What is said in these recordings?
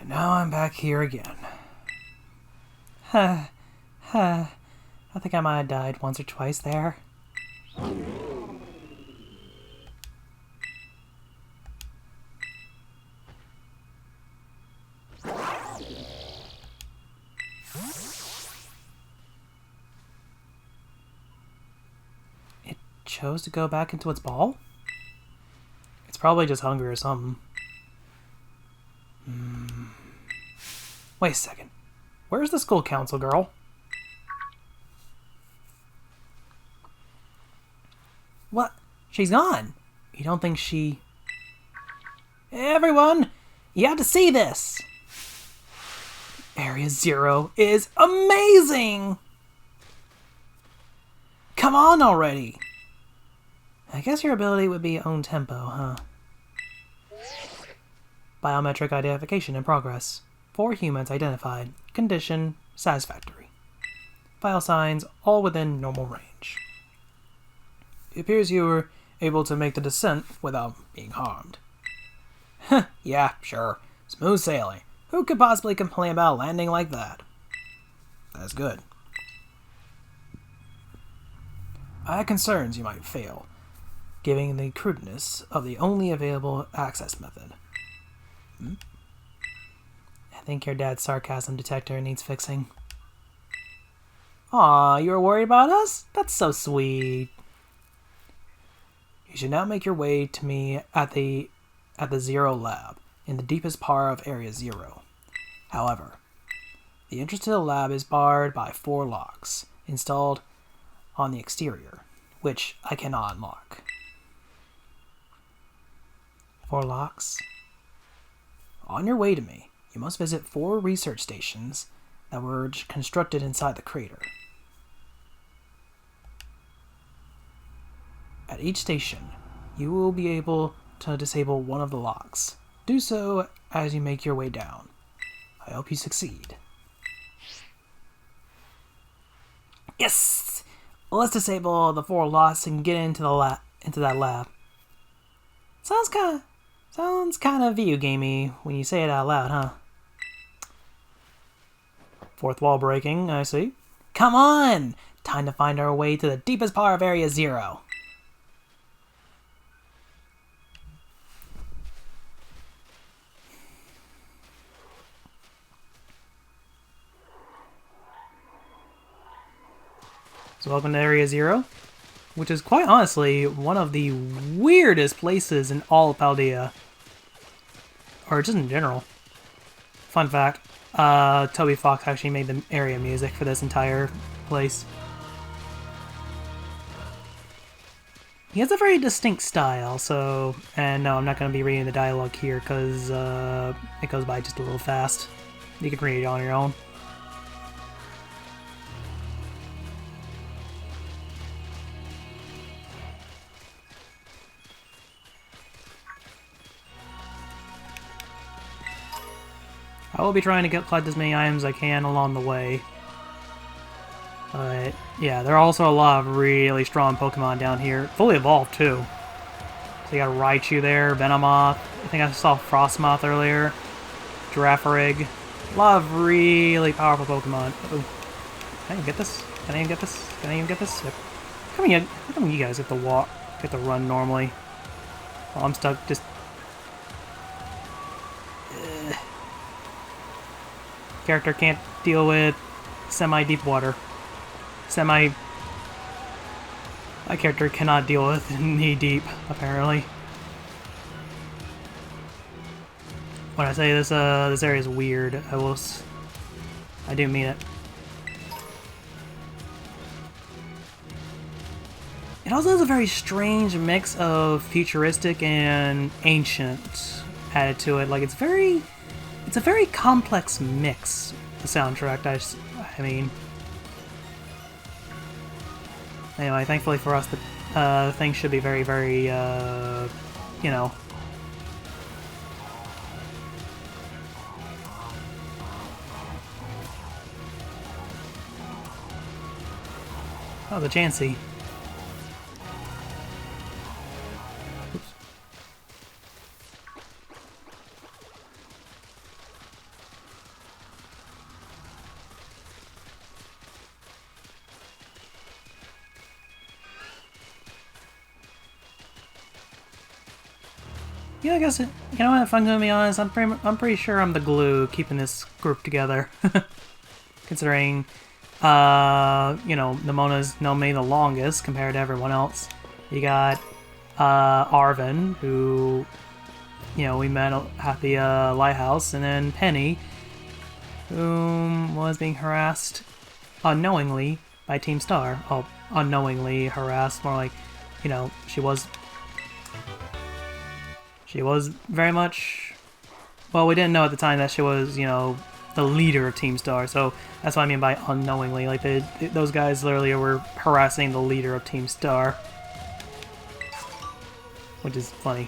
And now I'm back here again. I think I might have died once or twice there. It chose to go back into its ball? It's probably just hungry or something. Wait a second. Where's the school council girl? What? She's gone. You don't think she... Everyone, you have to see this. Area Zero is amazing. Come on already. I guess your ability would be own tempo, huh? Biometric identification in progress. 4 humans identified. Condition satisfactory. Vital signs all within normal range. It appears you were able to make the descent without being harmed. Yeah, sure. Smooth sailing. Who could possibly complain about landing like that? That's good. I had concerns you might fail, given the crudeness of the only available access method. I think your dad's sarcasm detector needs fixing. Aw, you were worried about us? That's so sweet. You should now make your way to me at the Zero Lab, in the deepest part of Area Zero. However, the entrance to the lab is barred by 4 locks, installed on the exterior, which I cannot unlock. 4 locks? On your way to me, you must visit 4 research stations that were constructed inside the crater. At each station, you will be able to disable one of the locks. Do so as you make your way down. I hope you succeed. Yes! Let's disable the 4 locks and get into that lab. Sounds kind of video gamey when you say it out loud, huh? 4th wall breaking, I see. Come on! Time to find our way to the deepest part of Area Zero. So welcome to Area Zero, which is quite honestly one of the weirdest places in all of Paldea. Or just in general. Fun fact, Toby Fox actually made the area music for this entire place. He has a very distinct style, so... And no, I'm not going to be reading the dialogue here, because it goes by just a little fast. You can read it on your own. I will be trying to collect as many items as I can along the way. But, yeah, there are also a lot of really strong Pokemon down here. Fully evolved, too. So you got Raichu there, Venomoth. I think I saw Frostmoth earlier. Girafarig. A lot of really powerful Pokemon. Ooh. Can I even get this? Can I even get this? Can I even get this? Yep. How come you guys get to run normally? While I'm stuck just... Character can't deal with semi-deep water. My character cannot deal with knee-deep, apparently. When I say this area is weird, I do mean it. It also has a very strange mix of futuristic and ancient added to it. Like, it's a very complex mix, the soundtrack, I mean. Anyway, thankfully for us, the thing should be very, very, you know. Oh, the Chansey. Yeah, I guess you know what? If I'm gonna be honest, I'm pretty sure I'm the glue keeping this group together. Considering, you know, Nemona's known me the longest compared to everyone else. You got Arvin, who, you know, we met at the lighthouse, and then Penny, whom was being harassed unknowingly by Team Star. Oh, unknowingly harassed, more like, you know, she was very much... Well, we didn't know at the time that she was, you know, the leader of Team Star, so that's what I mean by unknowingly. Like, those guys literally were harassing the leader of Team Star. Which is funny.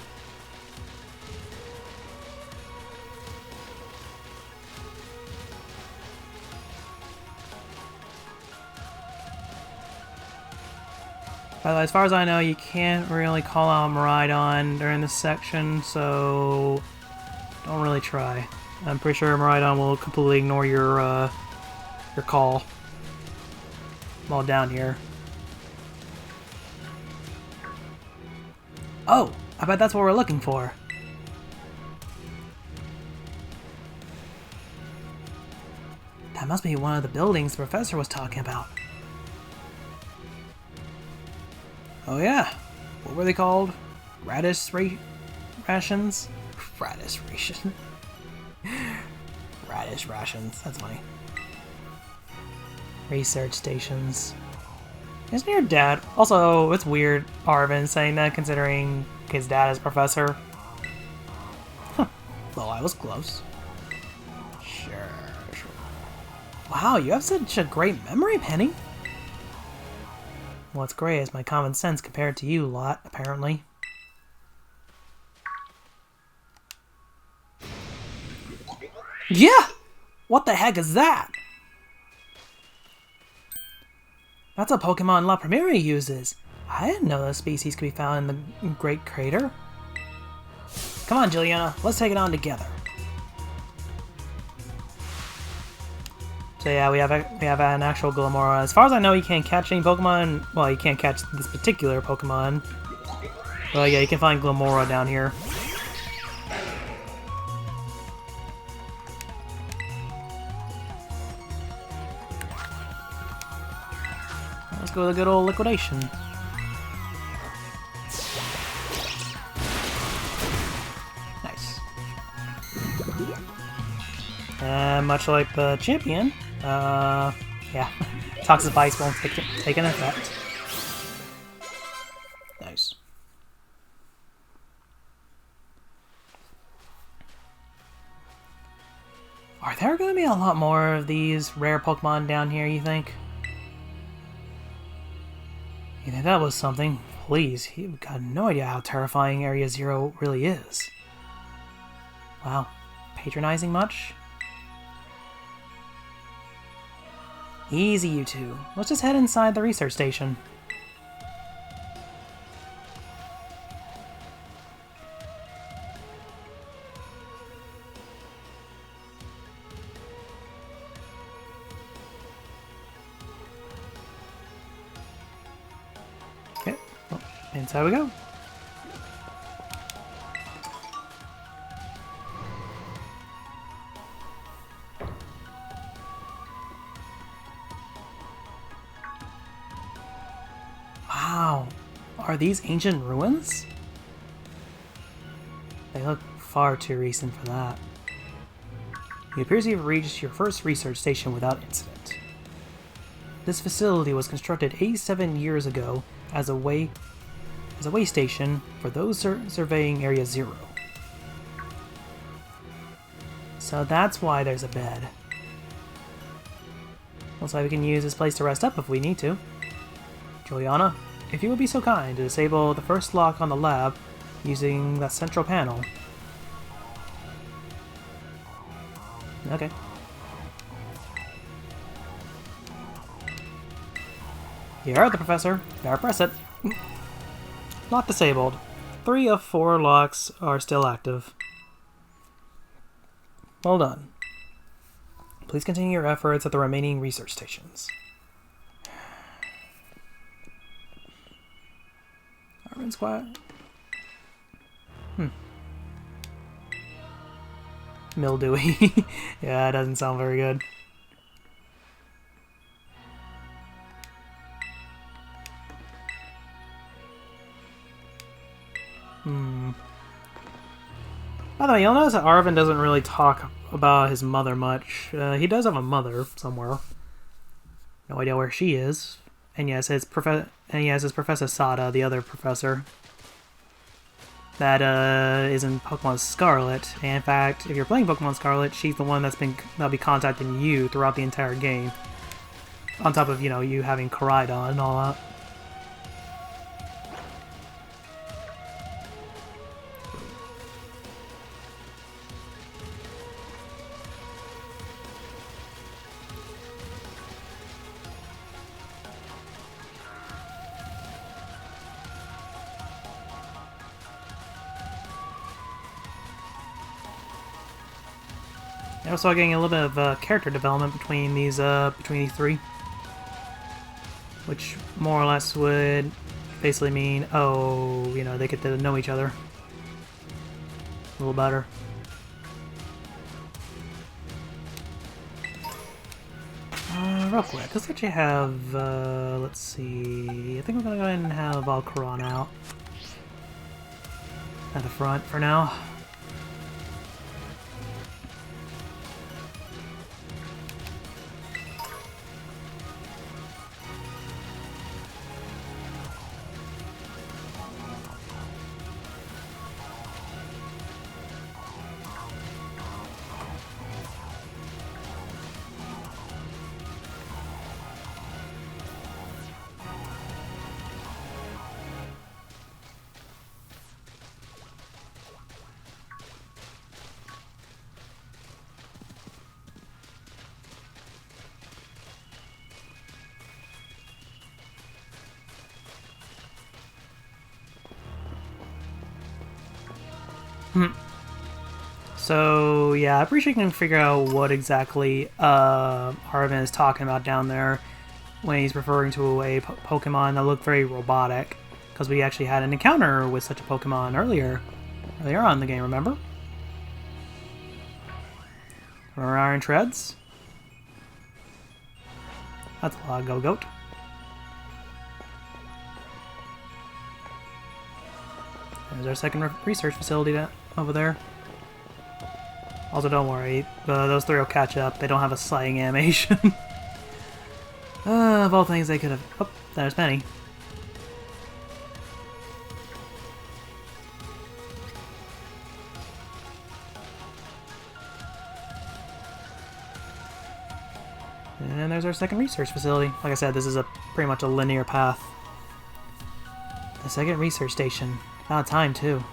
By the way, as far as I know, you can't really call out Miraidon during this section, so don't really try. I'm pretty sure Miraidon will completely ignore your call while down here. Oh, I bet that's what we're looking for. That must be one of the buildings the professor was talking about. Oh yeah, what were they called? Rations? Radish ration. Radish rations, that's funny. Research stations. Isn't your dad... Also, it's weird Arvin saying that considering his dad is professor. Huh. Well, I was close. Sure. Wow, you have such a great memory, Penny. What's great is my common sense compared to you lot, apparently. Yeah! What the heck is that? That's a Pokemon La Primera uses. I didn't know those species could be found in the Great Crater. Come on, Juliana, let's take it on together. So yeah, we have an actual Glimmora. As far as I know, you can't catch any Pokemon. Well, you can't catch this particular Pokemon. Well, yeah, you can find Glimmora down here. Let's go with a good old liquidation. Nice. And much like the champion, yeah, Toxic Ice won't take an effect. Nice. Are there going to be a lot more of these rare Pokemon down here, you think? You think that was something? Please, you've got no idea how terrifying Area Zero really is. Wow. Patronizing much? Easy, you two. Let's just head inside the research station. Okay, well, inside we go. Wow, are these ancient ruins? They look far too recent for that. It appears you've reached your first research station without incident. This facility was constructed 87 years ago as a way station for those surveying Area Zero. So that's why there's a bed. Looks like we can use this place to rest up if we need to. Juliana, if you would be so kind to disable the first lock on the lab using that central panel. Okay. You heard the professor. Better press it. Lock disabled. 3 of 4 locks are still active. Well done. Please continue your efforts at the remaining research stations. Arvin's quiet. Mildewy. Yeah, it doesn't sound very good. By the way, you'll notice that Arvin doesn't really talk about his mother much. He does have a mother somewhere. No idea where she is. And yes, his Professor Sada, the other professor. That is in Pokemon Scarlet. And in fact, if you're playing Pokemon Scarlet, she's the one that'll be contacting you throughout the entire game. On top of, you know, you having Koraidon and all that. I'm also getting a little bit of character development between these three, which more or less would basically mean, oh, you know, they get to know each other a little better. Real quick, let's actually have, let's see, I think we're gonna go ahead and have Valkaron out at the front for now. So, yeah, I'm pretty sure you can figure out what exactly Arvin is talking about down there when he's referring to a Pokemon that looked very robotic. Because we actually had an encounter with such a Pokemon earlier on in the game, remember? Remember Iron Treads? That's a lot of Go-Goat. There's our second research facility over there. Also, don't worry, those three will catch up. They don't have a sliding animation. Of all things they could have... Oh, there's Penny. And there's our second research facility. Like I said, this is pretty much a linear path. The second research station. About time, too.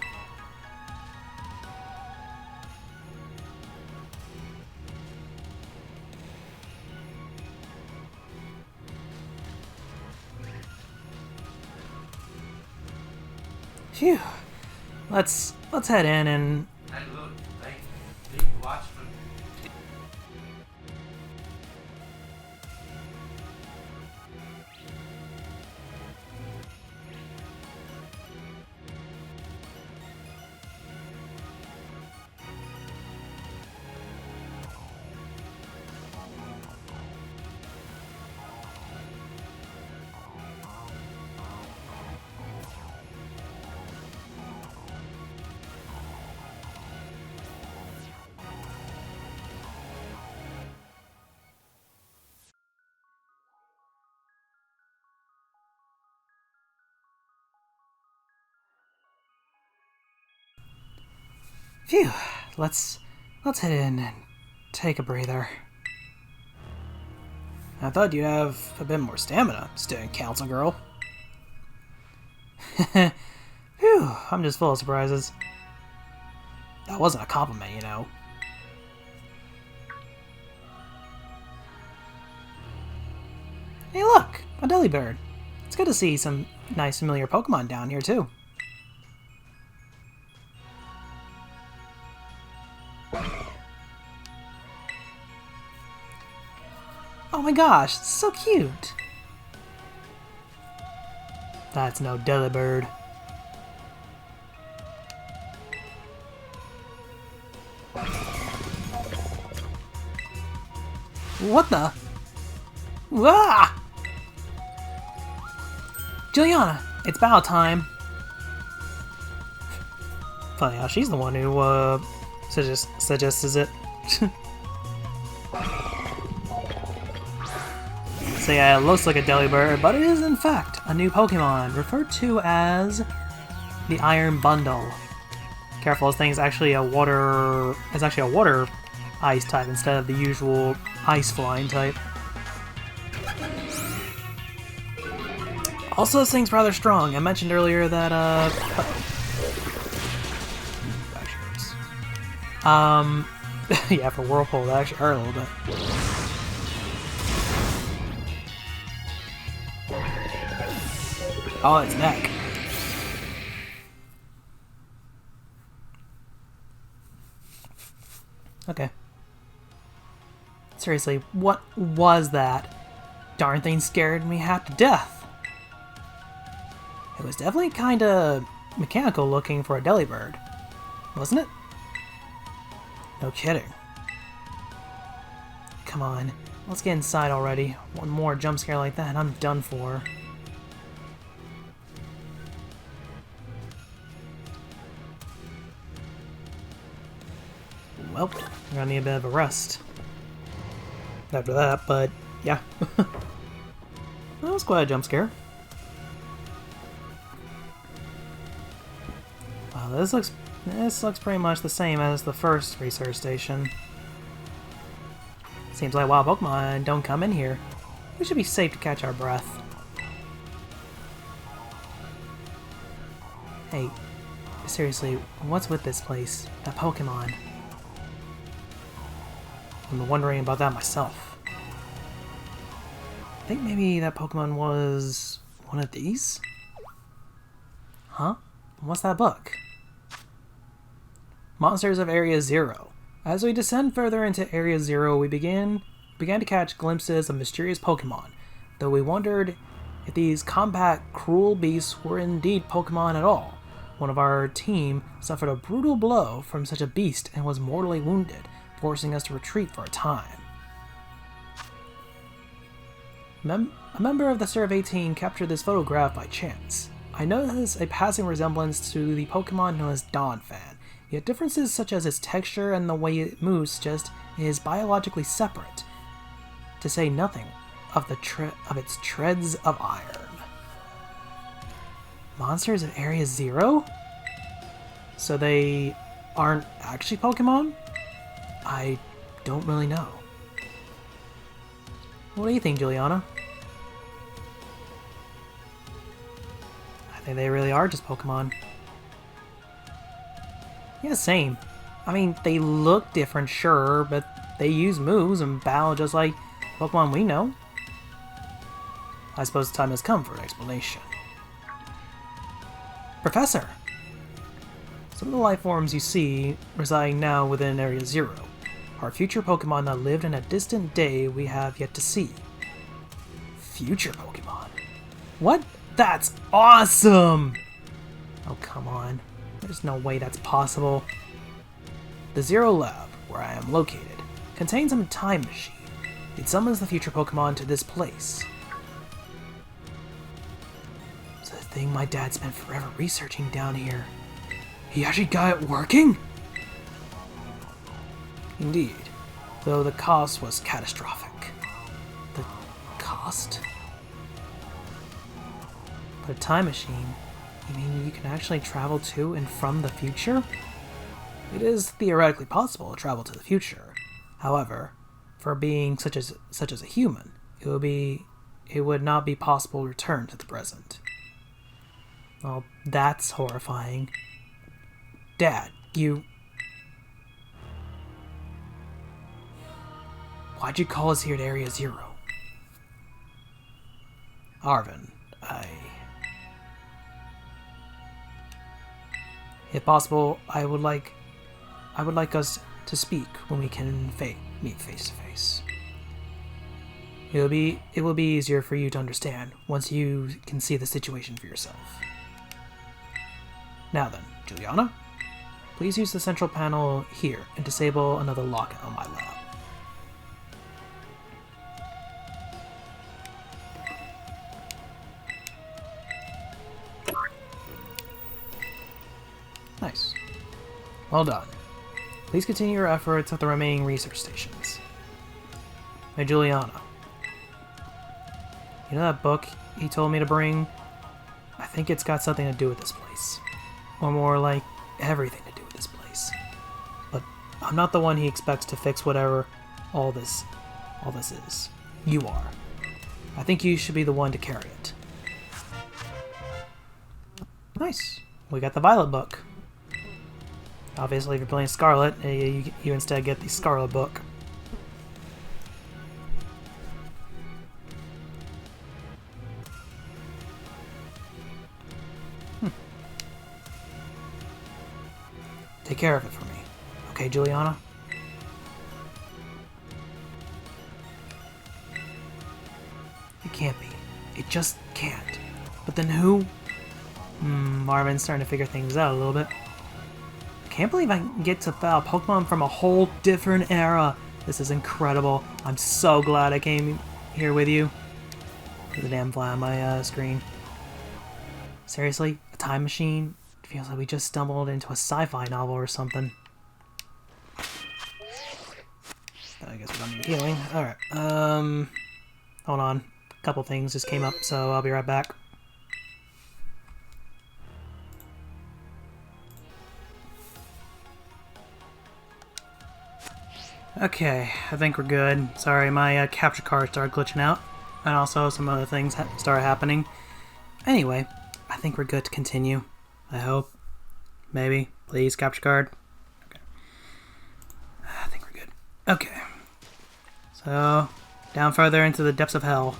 Phew. Let's head in and... Hey, look, they watch for... Phew. Let's head in and take a breather. I thought you'd have a bit more stamina, student council girl. Phew, I'm just full of surprises. That wasn't a compliment, you know. Hey look, a Delibird. It's good to see some nice familiar Pokemon down here too. Oh my gosh, it's so cute! That's no Delibird. What the? Ah! Juliana, it's battle time. Funny how she's the one who suggests it. So yeah, it looks like a Delibird, but it is in fact a new Pokemon, referred to as the Iron Bundle. Careful, this thing's actually a water... It's actually a water ice type instead of the usual ice flying type. Also, this thing's rather strong. I mentioned earlier that, yeah, for Whirlpool, that actually hurt a little bit. Oh, its neck. Okay. Seriously, what was that? Darn thing scared me half to death. It was definitely kinda mechanical looking for a Delibird, wasn't it? No kidding. Come on, let's get inside already. One more jump scare like that and I'm done for. Well, we're gonna need a bit of a rest after that, but yeah. That was quite a jump scare. Wow, this looks pretty much the same as the first research station. Seems like wild Pokemon don't come in here. We should be safe to catch our breath. Hey, seriously, what's with this place? That Pokemon? I'm wondering about that myself. I think maybe that Pokemon was one of these? Huh? What's that book? Monsters of Area Zero. As we descend further into Area Zero, we began to catch glimpses of mysterious Pokemon, though we wondered if these compact, cruel beasts were indeed Pokemon at all. One of our team suffered a brutal blow from such a beast and was mortally wounded, forcing us to retreat for a time. A member of the Survey team captured this photograph by chance. I noticed a passing resemblance to the Pokemon known as Donphan, yet differences such as its texture and the way it moves suggest it is biologically separate, to say nothing of its treads of iron. Monsters of Area Zero? So they aren't actually Pokemon? I don't really know. What do you think, Juliana? I think they really are just Pokemon. Yeah, same. I mean, they look different, sure, but they use moves and battle just like Pokemon we know. I suppose the time has come for an explanation. Professor! Some of the life forms you see residing now within Area Zero are future Pokemon that lived in a distant day we have yet to see. Future Pokemon? What? That's awesome! Oh, come on. There's no way that's possible. The Zero Lab, where I am located, contains a time machine. It summons the future Pokemon to this place. So the thing my dad spent forever researching down here, he actually got it working? Indeed, though the cost was catastrophic. The cost? But a time machine? You mean you can actually travel to and from the future? It is theoretically possible to travel to the future. However, for a being such as a human, it would not be possible to return to the present. Well, that's horrifying. Dad, why'd you call us here to Area Zero? Arvin, if possible, I would like us to speak when we can meet face to face. It will be easier for you to understand once you can see the situation for yourself. Now then, Juliana, please use the central panel here and disable another lock on my lab. Well done. Please continue your efforts at the remaining research stations. Hey, Juliana. You know that book he told me to bring? I think it's got something to do with this place. Or more like, everything to do with this place. But I'm not the one he expects to fix whatever all this is. You are. I think you should be the one to carry it. Nice. We got the Violet book. Obviously, if you're playing Scarlet, you instead get the Scarlet book. Take care of it for me. Okay, Juliana? It can't be. It just can't. But then who? Marvin's starting to figure things out a little bit. I can't believe I can get to Pokemon from a whole different era. This is incredible. I'm so glad I came here with you. There's a damn fly on my screen. Seriously? A time machine? It feels like we just stumbled into a sci-fi novel or something. I guess we don't need healing. Alright, hold on. A couple things just came up, so I'll be right back. Okay, I think we're good. Sorry, my capture card started glitching out. And also some other things started happening. Anyway, I think we're good to continue. I hope. Maybe. Please, capture card. Okay. I think we're good. Okay. So, down further into the depths of hell.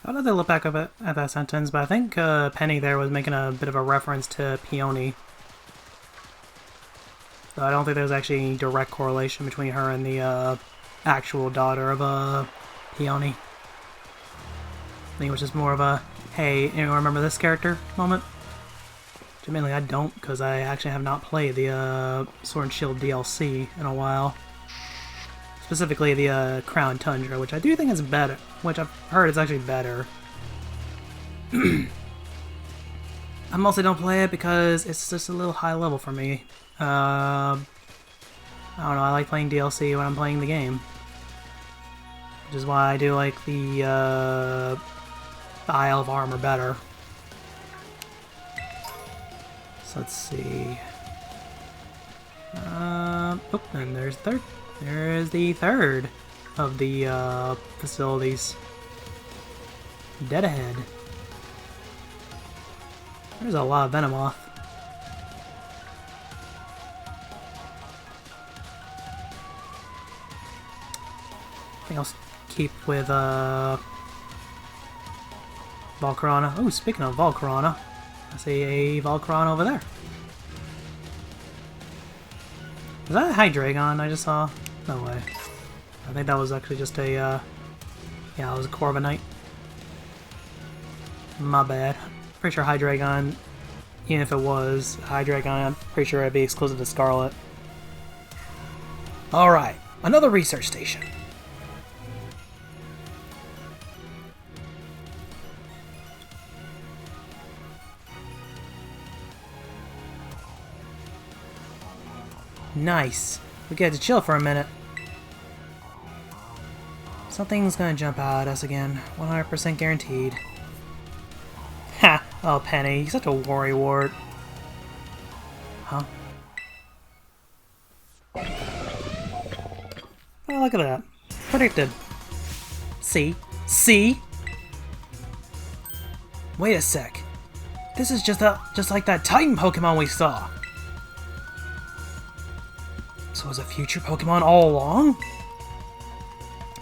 How did they look back at that sentence? But I think Penny there was making a bit of a reference to Peony. So I don't think there's actually any direct correlation between her and the actual daughter of Peony. I think it was just more of a, hey, anyone remember this character moment? Admittedly, I don't, because I actually have not played the Sword and Shield DLC in a while. Specifically the Crown Tundra, which I do think is better. Which I've heard is actually better. I mostly don't play it because it's just a little high level for me. I don't know, I like playing DLC when I'm playing the game. Which is why I do like the Isle of Armor better. So let's see. Oh, and there's third. There is the third of the facilities. Dead ahead. There's a lot of Venomoth. I think I'll keep with Volcarona. Oh, speaking of Volcarona, I see a Volcarona over there. Was that a Hydreigon I just saw? No way. I think that was actually just a, yeah, it was a Corviknight. My bad. Pretty sure Hydreigon, even if it was Hydreigon, I'm pretty sure it'd be exclusive to Scarlet. Alright, another research station. Nice. We get to chill for a minute. Something's gonna jump out at us again. 100% guaranteed. Ha! Oh, Penny, you're such a worrywart. Huh? Oh, look at that. Predicted. See? See? Wait a sec. This is just like that Titan Pokemon we saw. So was a future Pokemon all along?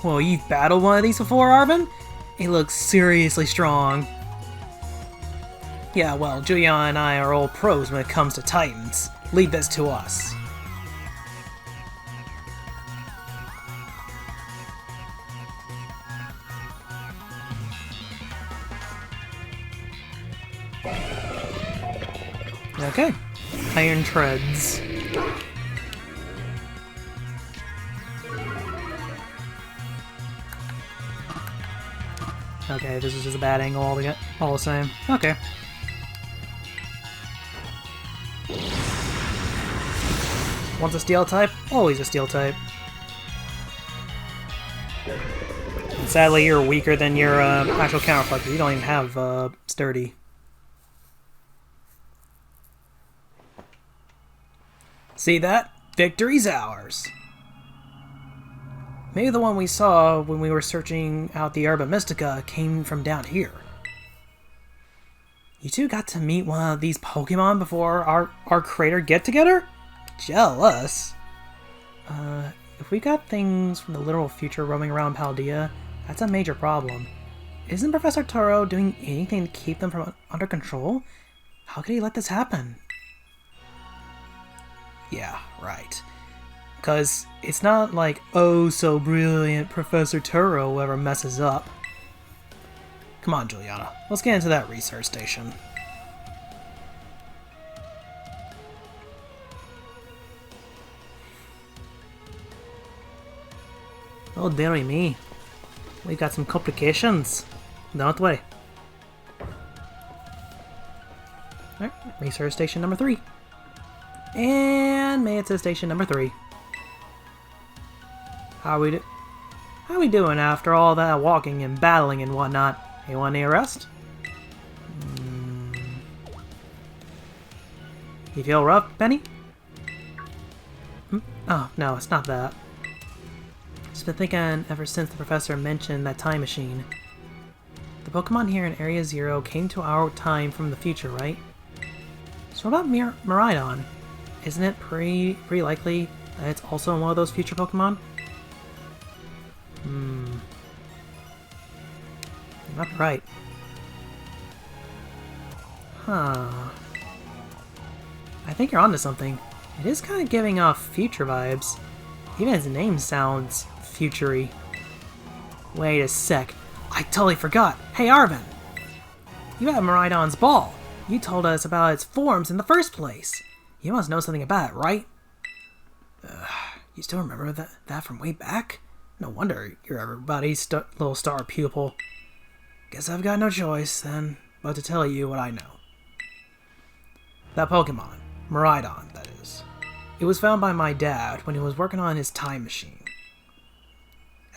Well, you've battled one of these before, Arvin? It looks seriously strong. Yeah, well, Juliana and I are old pros when it comes to Titans. Leave this to us. Okay. Iron Treads. Okay, this is just a bad angle all the same. Okay. Once a steel type, always a steel type. And sadly, you're weaker than your actual counterpart. You don't even have sturdy. See that? Victory's ours. Maybe the one we saw when we were searching out the Herba Mystica came from down here. You two got to meet one of these Pokemon before our crater get-together? Jealous. If we got things from the literal future roaming around Paldea, that's a major problem. Isn't Professor Taro doing anything to keep them from under control? How could he let this happen? Yeah, right. Because it's not like, oh, so brilliant Professor Taro ever messes up. Come on, Juliana. Let's get into that research station. Oh, dearie me. We've got some complications, don't we? Alright, research station number 3. And made it to station number 3. How we doing after all that walking and battling and whatnot? Anyone need a rest? You feel rough, Benny? Oh, no, it's not that. Just been thinking ever since the professor mentioned that time machine. The Pokemon here in Area 0 came to our time from the future, right? So what about Miraidon? Isn't it pretty likely that it's also one of those future Pokemon? Not right. Huh. I think you're onto something. It is kind of giving off future vibes. Even its name sounds futury. Wait a sec. I totally forgot. Hey, Arvin! You have Miraidon's ball. You told us about its forms in the first place. You must know something about it, right? You still remember that from way back? No wonder you're everybody's little star pupil. Guess I've got no choice, then, but to tell you what I know. That Pokemon, Miraidon, that is. It was found by my dad when he was working on his time machine.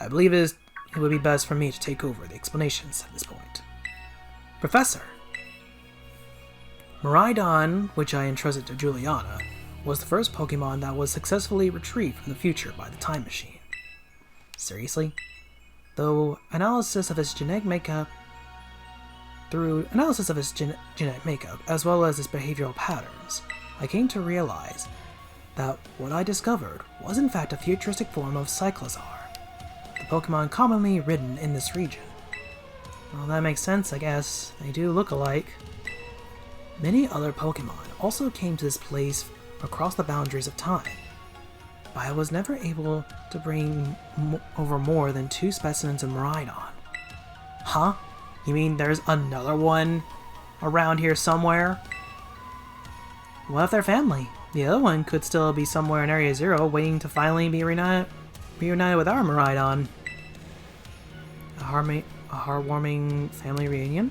I believe it would be best for me to take over the explanations at this point. Professor! Miraidon, which I entrusted to Juliana, was the first Pokemon that was successfully retrieved from the future by the time machine. Seriously? Through analysis of its genetic makeup, as well as its behavioral patterns, I came to realize that what I discovered was in fact a futuristic form of Cyclizar, the Pokemon commonly ridden in this region. Well, that makes sense, I guess. They do look alike. Many other Pokemon also came to this place across the boundaries of time, but I was never able to bring over more than 2 specimens of Miraidon. Huh? You mean there's another one around here somewhere? What if they're family? The other one could still be somewhere in Area 0 waiting to finally be reunited with our Miraidon. A heartwarming family reunion?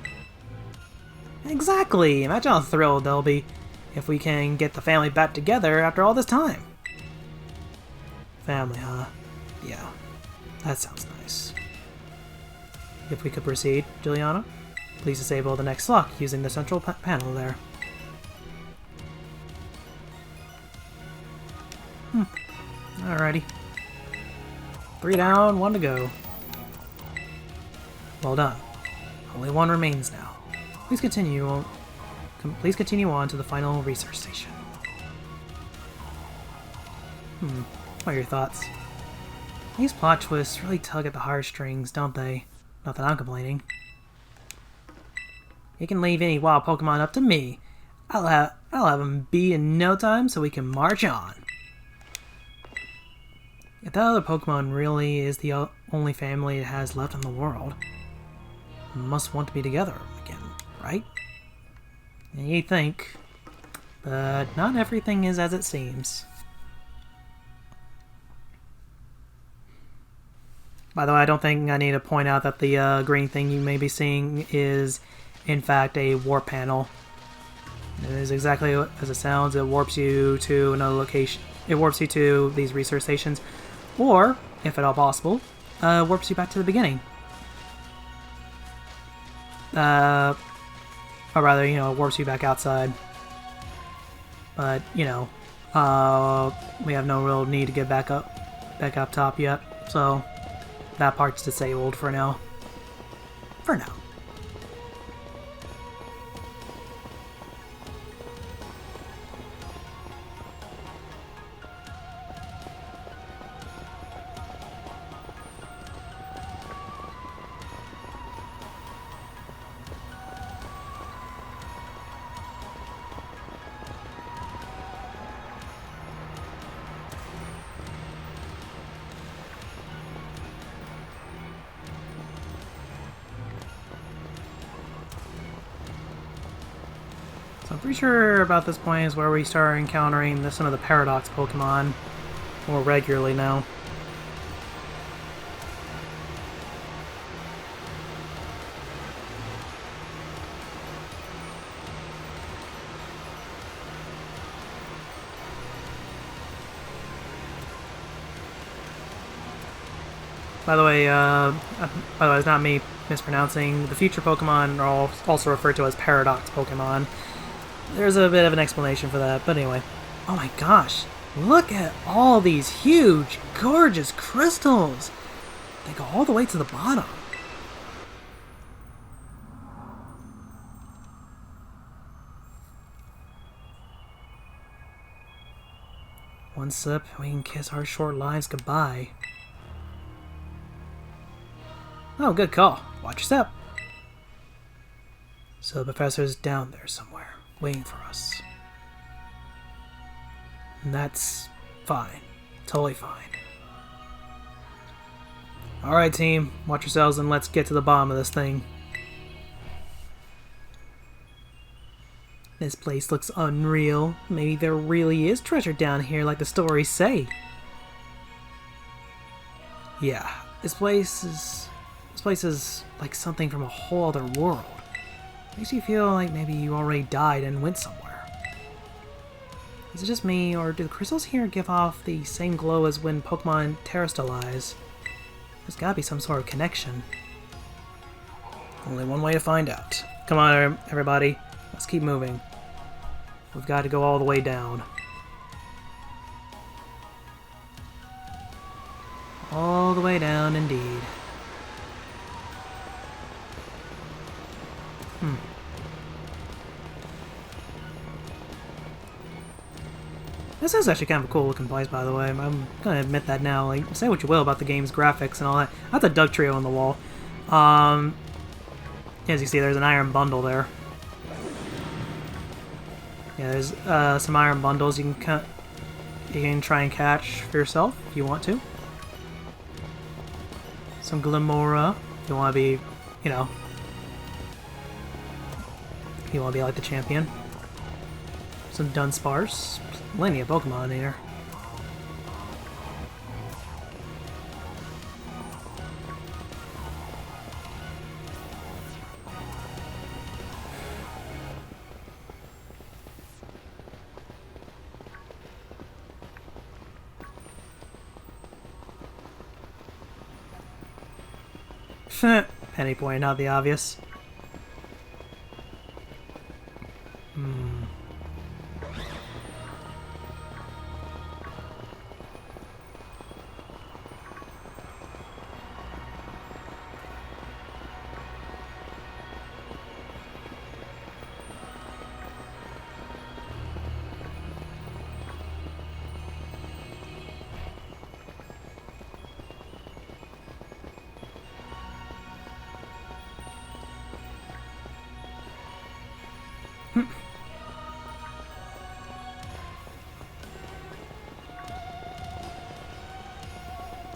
Exactly! Imagine how thrilled they'll be if we can get the family back together after all this time. Family, huh? Yeah, that sounds nice. If we could proceed, Juliana, please disable the next lock using the central panel there. Alrighty. 3 down, 1 to go. Well done. Only 1 remains now. Please continue Please continue on to the final research station. What are your thoughts? These plot twists really tug at the heartstrings, don't they? Not that I'm complaining. You can leave any wild Pokemon up to me. I'll have them beat in no time so we can march on. If that other Pokemon really is the only family it has left in the world, it must want to be together again, right? And you think, but not everything is as it seems. By the way, I don't think I need to point out that the green thing you may be seeing is, in fact, a warp panel. It is exactly as it sounds. It warps you to another location. It warps you to these research stations, or, if at all possible, warps you back to the beginning. Or rather, you know, it warps you back outside. But, you know, we have no real need to get back up top yet, so that part's disabled for now. For now. So I'm pretty sure about this point is where we start encountering some of the Paradox Pokemon more regularly now. By the way, it's not me mispronouncing. The future Pokemon are also referred to as Paradox Pokemon. There's a bit of an explanation for that, but anyway. Oh my gosh, look at all these huge, gorgeous crystals! They go all the way to the bottom. One sip, we can kiss our short lives goodbye. Oh, good call. Watch your step. So the professor's down there somewhere, waiting for us. And that's fine. Totally fine. Alright, team. Watch yourselves and let's get to the bottom of this thing. This place looks unreal. Maybe there really is treasure down here like the stories say. Yeah, this place is like something from a whole other world. Makes you feel like maybe you already died and went somewhere. Is it just me, or do the crystals here give off the same glow as when Pokemon terrestrialize? There's gotta be some sort of connection. Only one way to find out. Come on, everybody. Let's keep moving. We've got to go all the way down. All the way down, indeed. This is actually kind of a cool looking place, by the way. I'm gonna admit that now. Like, say what you will about the game's graphics and all that. That's a Doug Trio on the wall. As you see, there's an iron bundle there. Yeah, there's some iron bundles you can try and catch for yourself if you want to. Some Glimora if you want to be, you know, if you want to be like the champion. Some Dunsparce. Plenty of Pokemon here. Penny pointing out the obvious.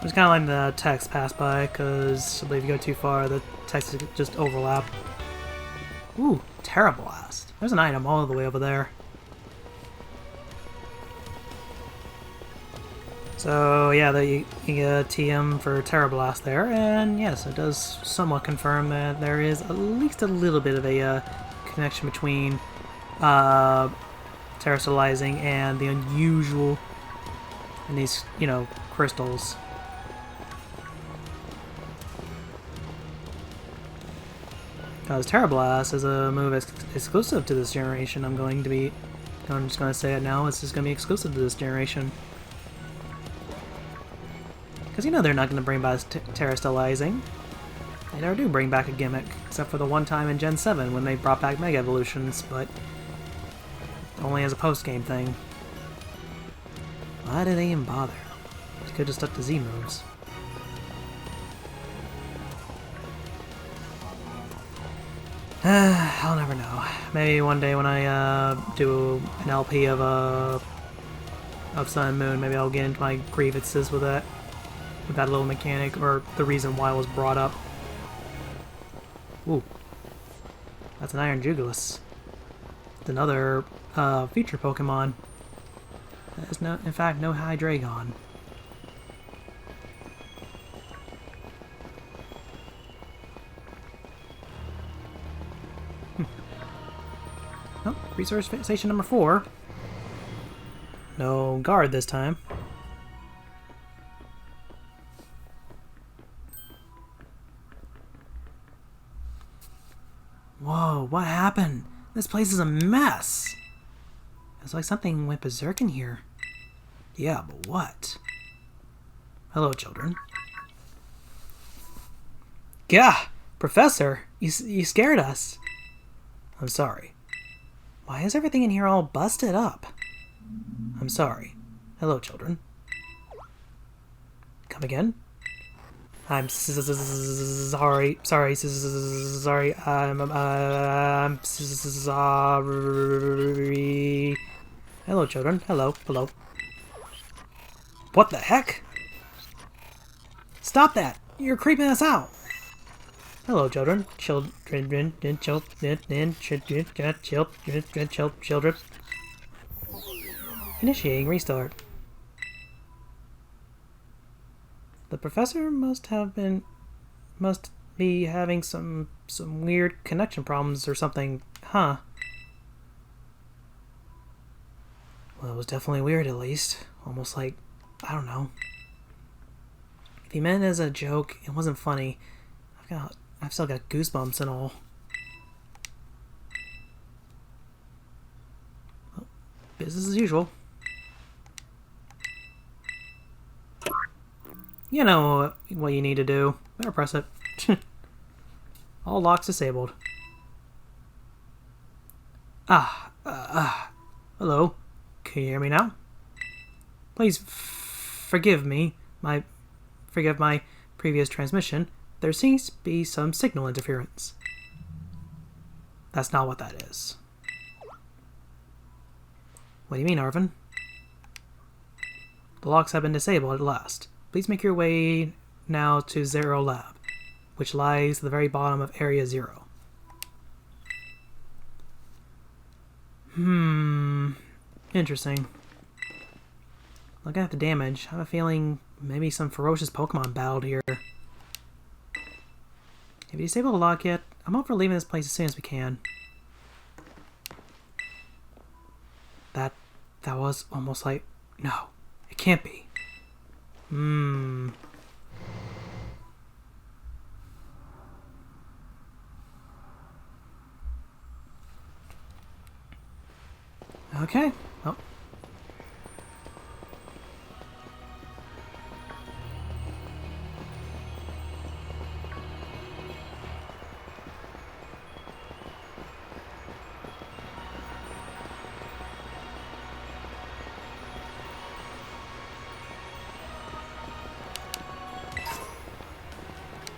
It's kind of like the text pass by, because if you go too far, the text just overlap. Ooh, Terra Blast. There's an item all the way over there. So yeah, you get TM for Terra Blast there, and yes, it does somewhat confirm that there is at least a little bit of a connection between terrestrializing and the unusual in these, you know, crystals. Because Terra Blast is a move exclusive to this generation. I'm just going to say it now, it's just going to be exclusive to this generation. Because you know they're not going to bring back terrestrializing. They never do bring back a gimmick, except for the one time in Gen 7 when they brought back Mega Evolutions, but only as a post-game thing. Why did they even bother? They could have stuck to Z moves. I'll never know. Maybe one day when I do an LP of Sun and Moon, maybe I'll get into my grievances with that little mechanic, or the reason why it was brought up. Ooh, that's an Iron Jugulis. It's another feature Pokemon. There's no, in fact, no Hydreigon. Oh, resource station number 4. No guard this time. Whoa, what happened? This place is a mess. It's like something went berserk in here. Yeah, but what? Hello, children. Gah! Professor, you scared us. I'm sorry. Why is everything in here all busted up? I'm sorry. Hello, children. Come again? I'm sorry. Sorry. I'm sorry. Hello, children. Hello. Hello. What the heck? Stop that! You're creeping us out! Hello, children. Children. Initiating restart. The professor must be having some weird connection problems or something, huh? Well, it was definitely weird, at least. Almost like, I don't know. If he meant it as a joke, it wasn't funny. I've still got goosebumps and all. Well, business as usual. You know what you need to do. Better press it. All locks disabled. Hello. Can you hear me now? Please forgive me. Forgive my previous transmission. There seems to be some signal interference. That's not what that is. What do you mean, Arvin? The locks have been disabled at last. Please make your way now to Zero Lab, which lies at the very bottom of Area 0. Interesting. Looking at the damage, I have a feeling maybe some ferocious Pokemon battled here. Have you disabled the lock yet? I'm up for leaving this place as soon as we can. That was almost like... No, it can't be. Okay. Oh.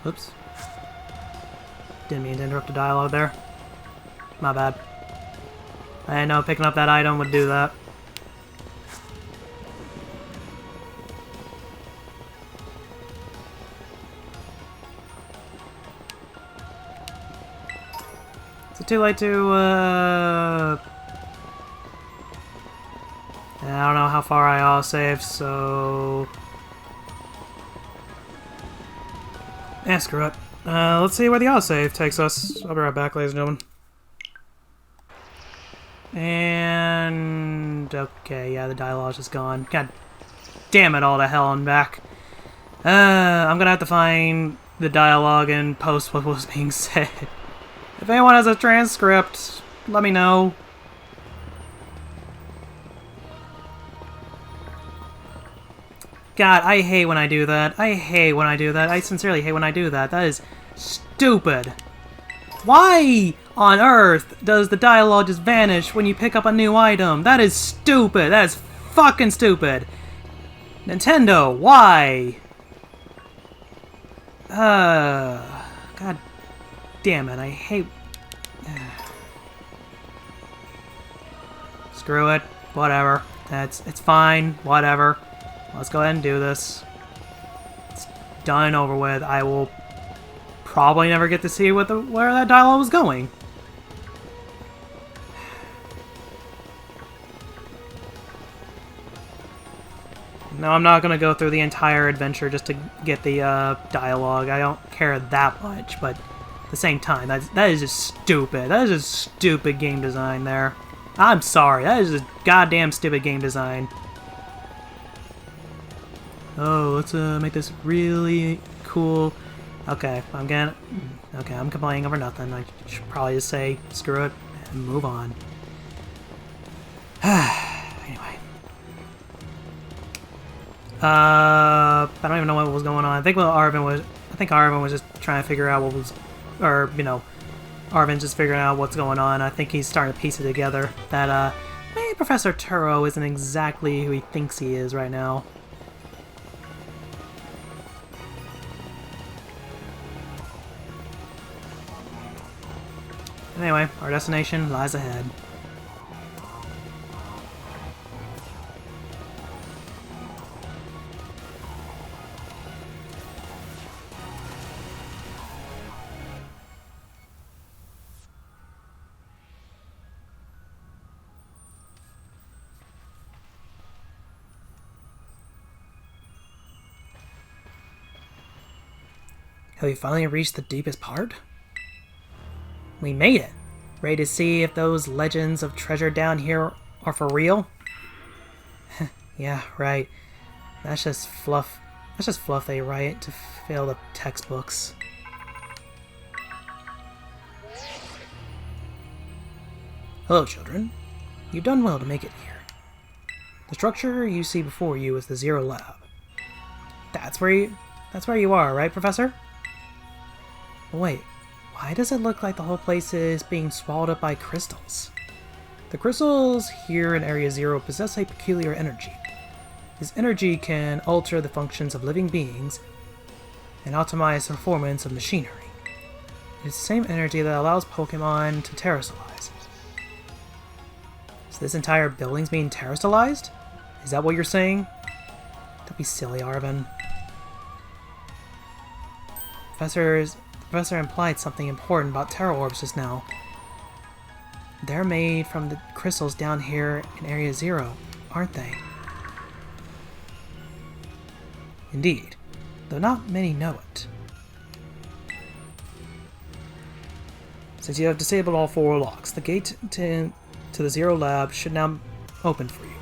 Oops. Didn't mean to interrupt the dialogue there. My bad. I didn't know picking up that item would do that. Is it too late to, I don't know how far I autosave, so... Yeah, screw it. Let's see where the autosave takes us. I'll be right back, ladies and gentlemen. And... okay, yeah, the dialogue is gone. God damn it all to hell and back. I'm gonna have to find the dialogue and post what was being said. If anyone has a transcript, let me know. God, I hate when I do that. I hate when I do that. I sincerely hate when I do that. That is stupid. Why on earth does the dialogue just vanish when you pick up a new item? That is stupid. That is fucking stupid. Nintendo, why? God damn it. I hate... Screw it. Whatever. It's fine. Whatever. Let's go ahead and do this. It's done and over with. I will probably never get to see where that dialogue was going. No, I'm not going to go through the entire adventure just to get the dialogue. I don't care that much, but at the same time, that is just stupid. That is just stupid game design there. I'm sorry. That is just goddamn stupid game design. Oh, let's make this really cool. Okay, I'm complaining over nothing. I should probably just say screw it and move on. Anyway. I don't even know what was going on. I think Arvin was just trying to figure out what was, or you know, Arvin's just figuring out what's going on. I think he's starting to piece it together that maybe Professor Turo isn't exactly who he thinks he is right now. Anyway, our destination lies ahead. Have we finally reached the deepest part? We made it! Ready to see if those legends of treasure down here are for real? Yeah, right. That's just fluff. That's just fluff they write to fill the textbooks. Hello, children. You've done well to make it here. The structure you see before you is the Zero Lab. That's where you are, right, Professor? Wait, why does it look like the whole place is being swallowed up by crystals? The crystals here in Area Zero possess a peculiar energy. This energy can alter the functions of living beings and optimize the performance of machinery. It is the same energy that allows Pokémon to terrestrialize. So this entire building's being terrestrialized? Is that what you're saying? Don't be silly, Arvin. The Professor implied something important about Terra Orbs just now. They're made from the crystals down here in Area Zero, aren't they? Indeed, though not many know it. Since you have disabled all 4 locks, the gate to the Zero Lab should now open for you.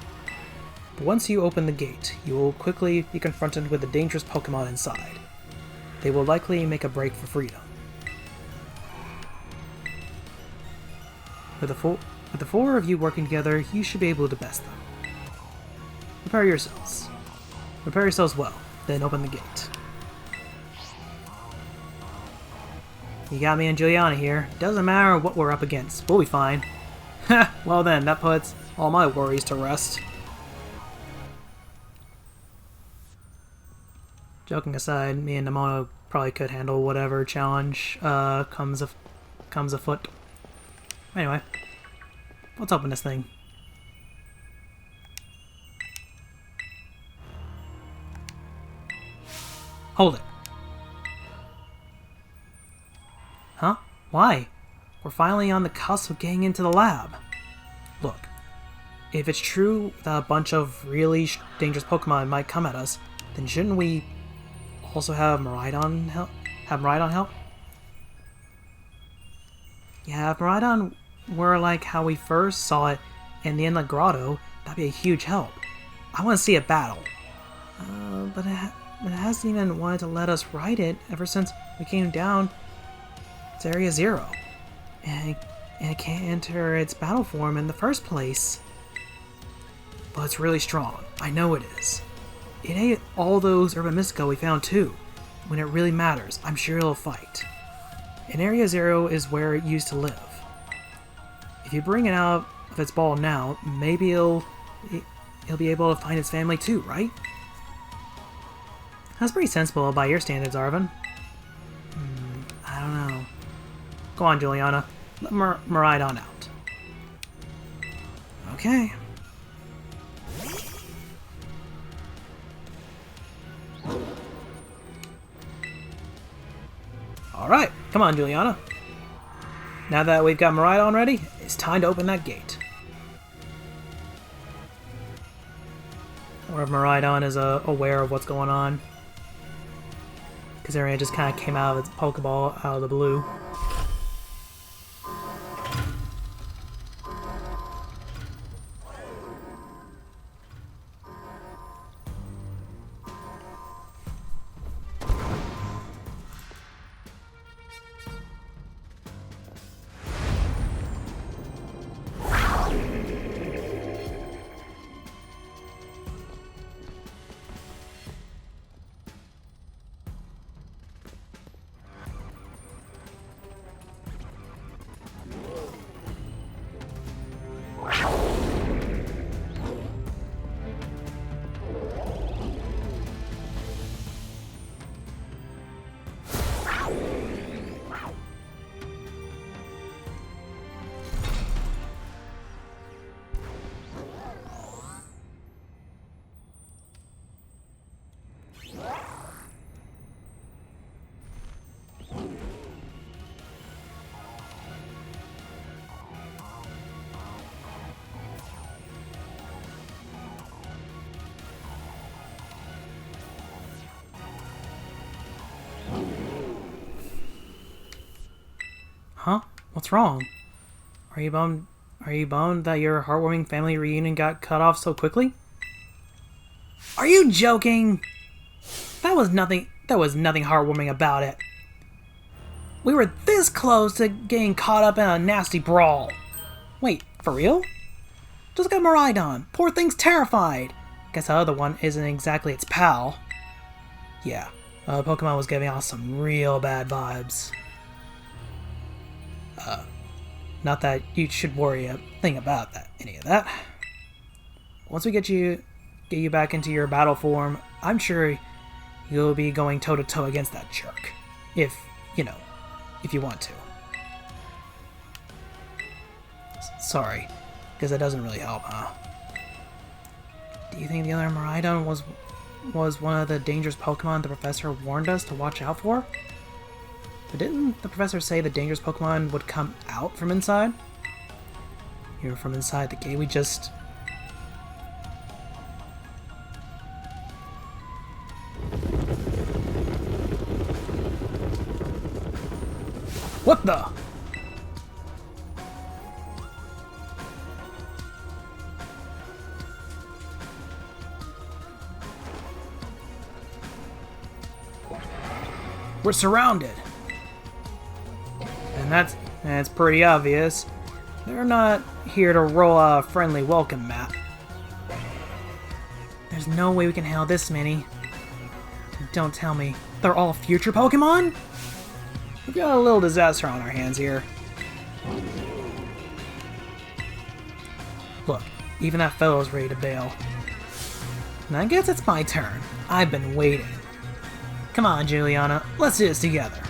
But once you open the gate, you will quickly be confronted with the dangerous Pokémon inside. They will likely make a break for freedom. With the 4 of you working together, you should be able to best them. Prepare yourselves. Prepare yourselves well, then open the gate. You got me and Juliana here. Doesn't matter what we're up against. We'll be fine. Heh, well then, that puts all my worries to rest. Joking aside, me and Nemona probably could handle whatever challenge comes afoot. Anyway, let's open this thing. Hold it. Huh? Why? We're finally on the cusp of getting into the lab. Look, if it's true that a bunch of really dangerous Pokemon might come at us, then shouldn't we also have Miraidon help? Yeah, if Miraidon were like how we first saw it in the Inlet Grotto, that'd be a huge help. I want to see it battle. But it hasn't even wanted to let us ride it ever since we came down to Area Zero. And it can't enter its battle form in the first place. But it's really strong. I know it is. It ate all those Urban Mystico we found too. When it really matters, I'm sure it'll fight. And Area Zero is where it used to live. If you bring it out of its ball now, maybe it'll be able to find its family too, right? That's pretty sensible by your standards, Arvin. I don't know. Go on, Juliana. Let Miraidon out. Okay. Alright, come on, Juliana. Now that we've got Miraidon ready, it's time to open that gate. Or if Miraidon is aware of what's going on. Because Ariana just kind of came out of its Pokeball out of the blue. Huh? What's wrong? Are you bummed? Are you bummed that your heartwarming family reunion got cut off so quickly? Are you joking? That was nothing heartwarming about it. We were this close to getting caught up in a nasty brawl. Wait, for real? Just got Miraidon. Poor thing's terrified. Guess the other one isn't exactly its pal. Yeah, Pokemon was giving off some real bad vibes. Not that you should worry a thing about any of that. Once we get you back into your battle form, I'm sure you'll be going toe-to-toe against that jerk. If you want to. Sorry, because that doesn't really help, huh? Do you think the other Miraidon was one of the dangerous Pokemon the professor warned us to watch out for? But didn't the professor say the dangerous Pokemon would come out from inside? Here from inside the gate we just... What the? We're surrounded. And that's pretty obvious. They're not here to roll out a friendly welcome mat. There's no way we can handle this many. Don't tell me. They're all future Pokemon? We've got a little disaster on our hands here. Look, even that fellow's ready to bail. And I guess it's my turn. I've been waiting. Come on, Juliana. Let's do this together.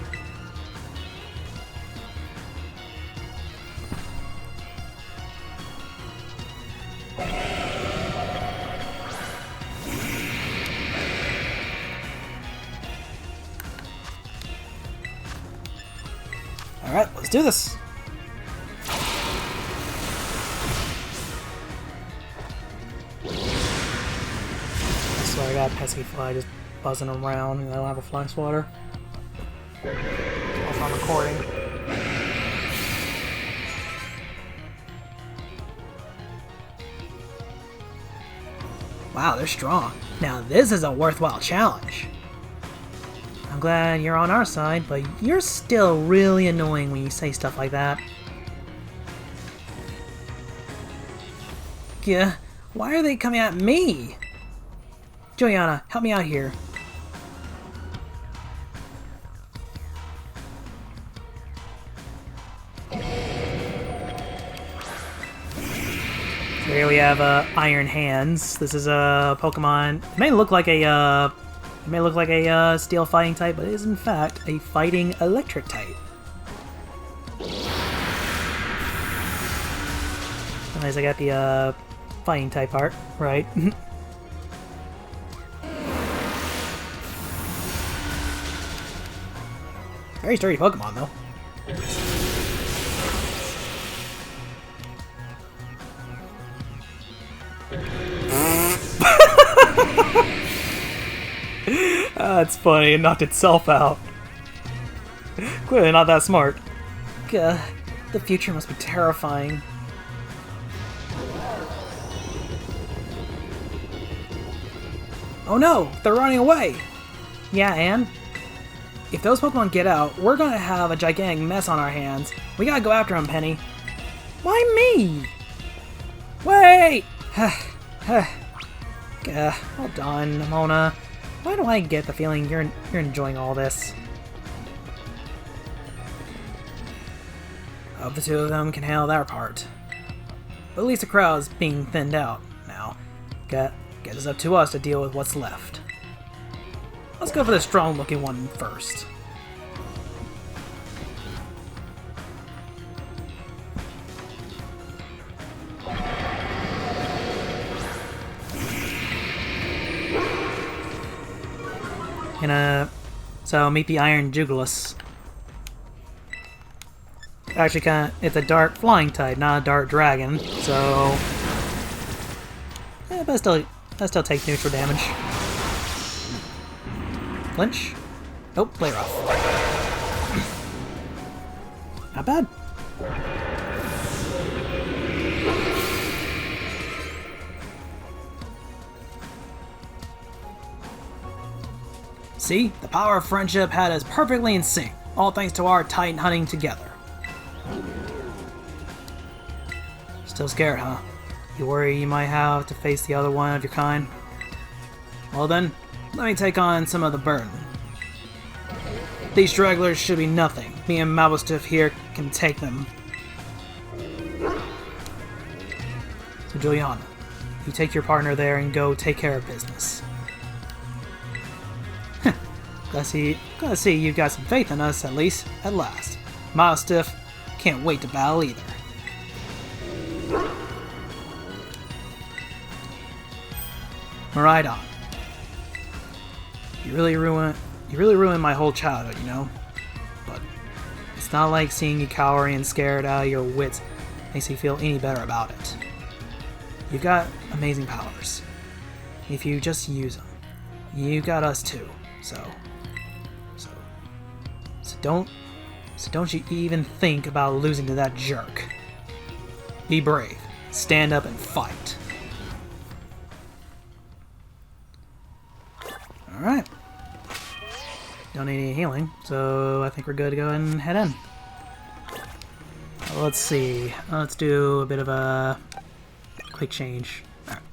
Alright, let's do this. got a pesky fly just buzzing around and I don't have a flying swatter. Also I'm recording. Wow, they're strong. Now this is a worthwhile challenge. I'm glad you're on our side, but you're still really annoying when you say stuff like that. Yeah, why are they coming at me? Juliana, help me out here. So here we have Iron Hands. This is a Pokemon. It may look like a steel fighting type, but it is in fact a fighting electric type. At least I got the fighting type part right. Very sturdy Pokemon though. That's funny, it knocked itself out. Clearly not that smart. Gah, the future must be terrifying. Oh no, they're running away! Yeah, and? If those Pokemon get out, we're gonna have a gigantic mess on our hands. We gotta go after them, Penny. Why me? Wait! Hold on, Mona. Why do I get the feeling you're enjoying all this? Hope the two of them can handle their part. But at least the crowd's being thinned out now. It's up to us to deal with what's left. Let's go for the strong-looking one first. So meet the Iron Jugulis. Actually, it's a dark flying type, not a dark dragon. So, yeah, but that still takes neutral damage. Flinch. Nope, play rough. Not bad. See? The power of friendship had us perfectly in sync, all thanks to our Titan hunting together. Still scared, huh? You worry you might have to face the other one of your kind? Well then, let me take on some of the burden. These stragglers should be nothing. Me and Mabustiff here can take them. So Juliana, you take your partner there and go take care of business. Gotta see you've got some faith in us, at last. Mabustiff can't wait to battle either. Right on. You really ruined my whole childhood, you know? But it's not like seeing you cowering and scared out of your wits makes me feel any better about it. You've got amazing powers. If you just use them, you got us too. So don't you even think about losing to that jerk. Be brave. Stand up and fight. Alright. Don't need any healing, so I think we're good to go ahead and head in. Let's see. Let's do a bit of a quick change. Alright.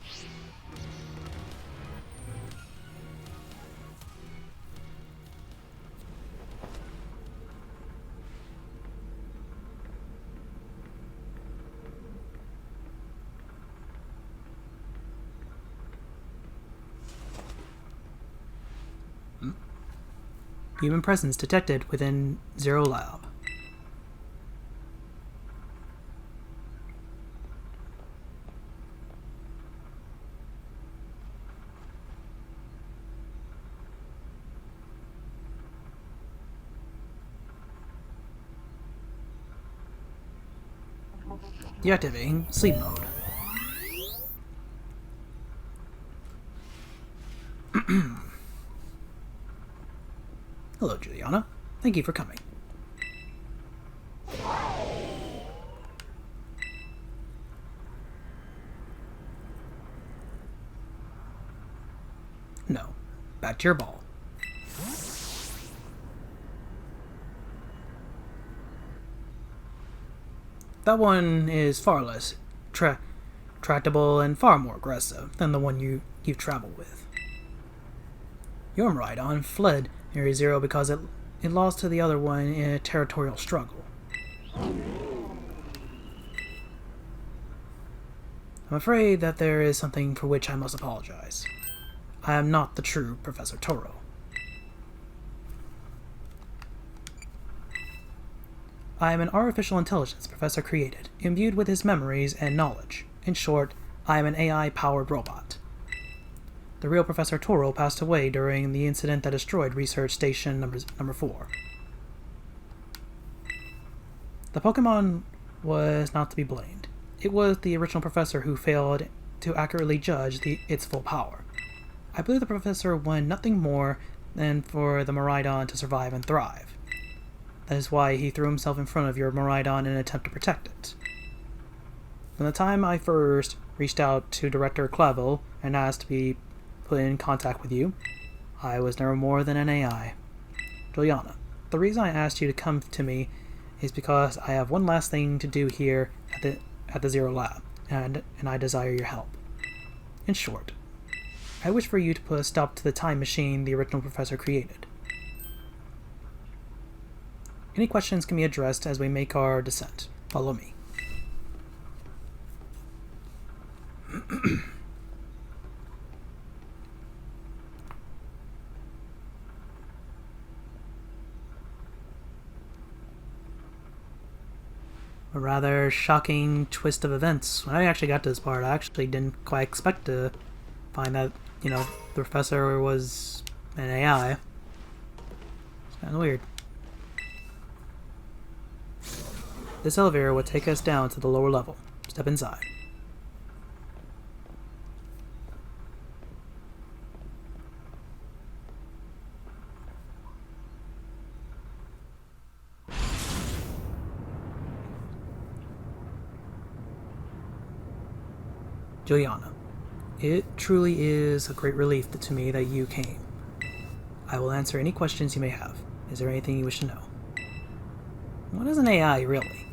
Human presence detected within Zero Lab. Deactivating sleep mode. Hello, Juliana. Thank you for coming. No. Back to your ball. That one is far less tractable and far more aggressive than the one you've traveled with. Your Miraidon fled Area Zero because it lost to the other one in a territorial struggle. I'm afraid that there is something for which I must apologize. I am not the true Professor Toro. I am an artificial intelligence Professor created, imbued with his memories and knowledge. In short, I am an AI-powered robot. The real Professor Toro passed away during the incident that destroyed Research Station number 4. The Pokémon was not to be blamed. It was the original professor who failed to accurately judge its full power. I believe the professor wanted nothing more than for the Miraidon to survive and thrive. That is why he threw himself in front of your Miraidon in an attempt to protect it. From the time I first reached out to Director Clavel and asked to be put in contact with you, I was never more than an AI. Juliana, the reason I asked you to come to me is because I have one last thing to do here at the Zero Lab, and I desire your help. In short, I wish for you to put a stop to the time machine the original professor created. Any questions can be addressed as we make our descent. Follow me. A rather shocking twist of events. When I actually got to this part, I actually didn't quite expect to find that, the professor was an AI. It's kind of weird. This elevator will take us down to the lower level. Step inside. Juliana, it truly is a great relief to me that you came. I will answer any questions you may have. Is there anything you wish to know? What is an AI, really?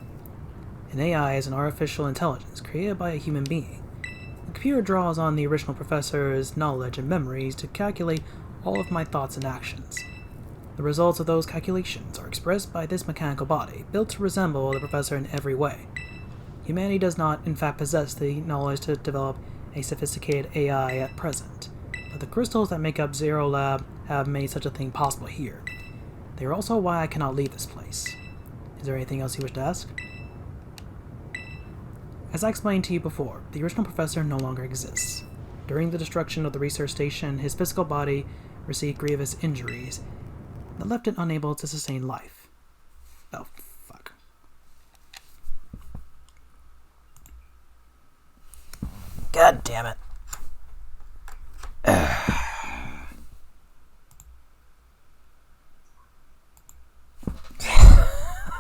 An AI is an artificial intelligence created by a human being. The computer draws on the original professor's knowledge and memories to calculate all of my thoughts and actions. The results of those calculations are expressed by this mechanical body, built to resemble the professor in every way. Humanity does not, in fact, possess the knowledge to develop a sophisticated AI at present, but the crystals that make up Zero Lab have made such a thing possible here. They are also why I cannot leave this place. Is there anything else you wish to ask? As I explained to you before, the original professor no longer exists. During the destruction of the research station, his physical body received grievous injuries that left it unable to sustain life. Oh, fuck. God damn it.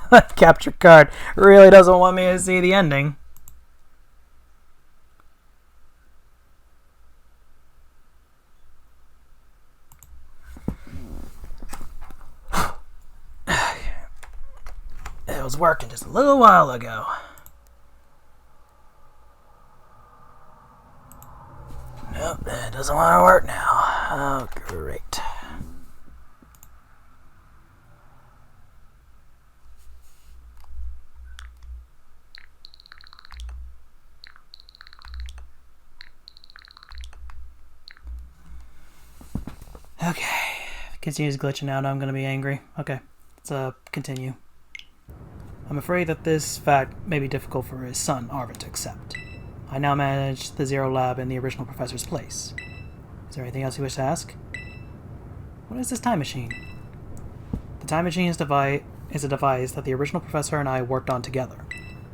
That capture card really doesn't want me to see the ending. It was working just a little while ago. Nope, it doesn't want to work now. Oh, great. Okay. If it continues glitching out, I'm going to be angry. Okay, let's continue. I'm afraid that this fact may be difficult for his son, Arvid, to accept. I now manage the Zero Lab in the original professor's place. Is there anything else you wish to ask? What is this time machine? The time machine is a device that the original professor and I worked on together.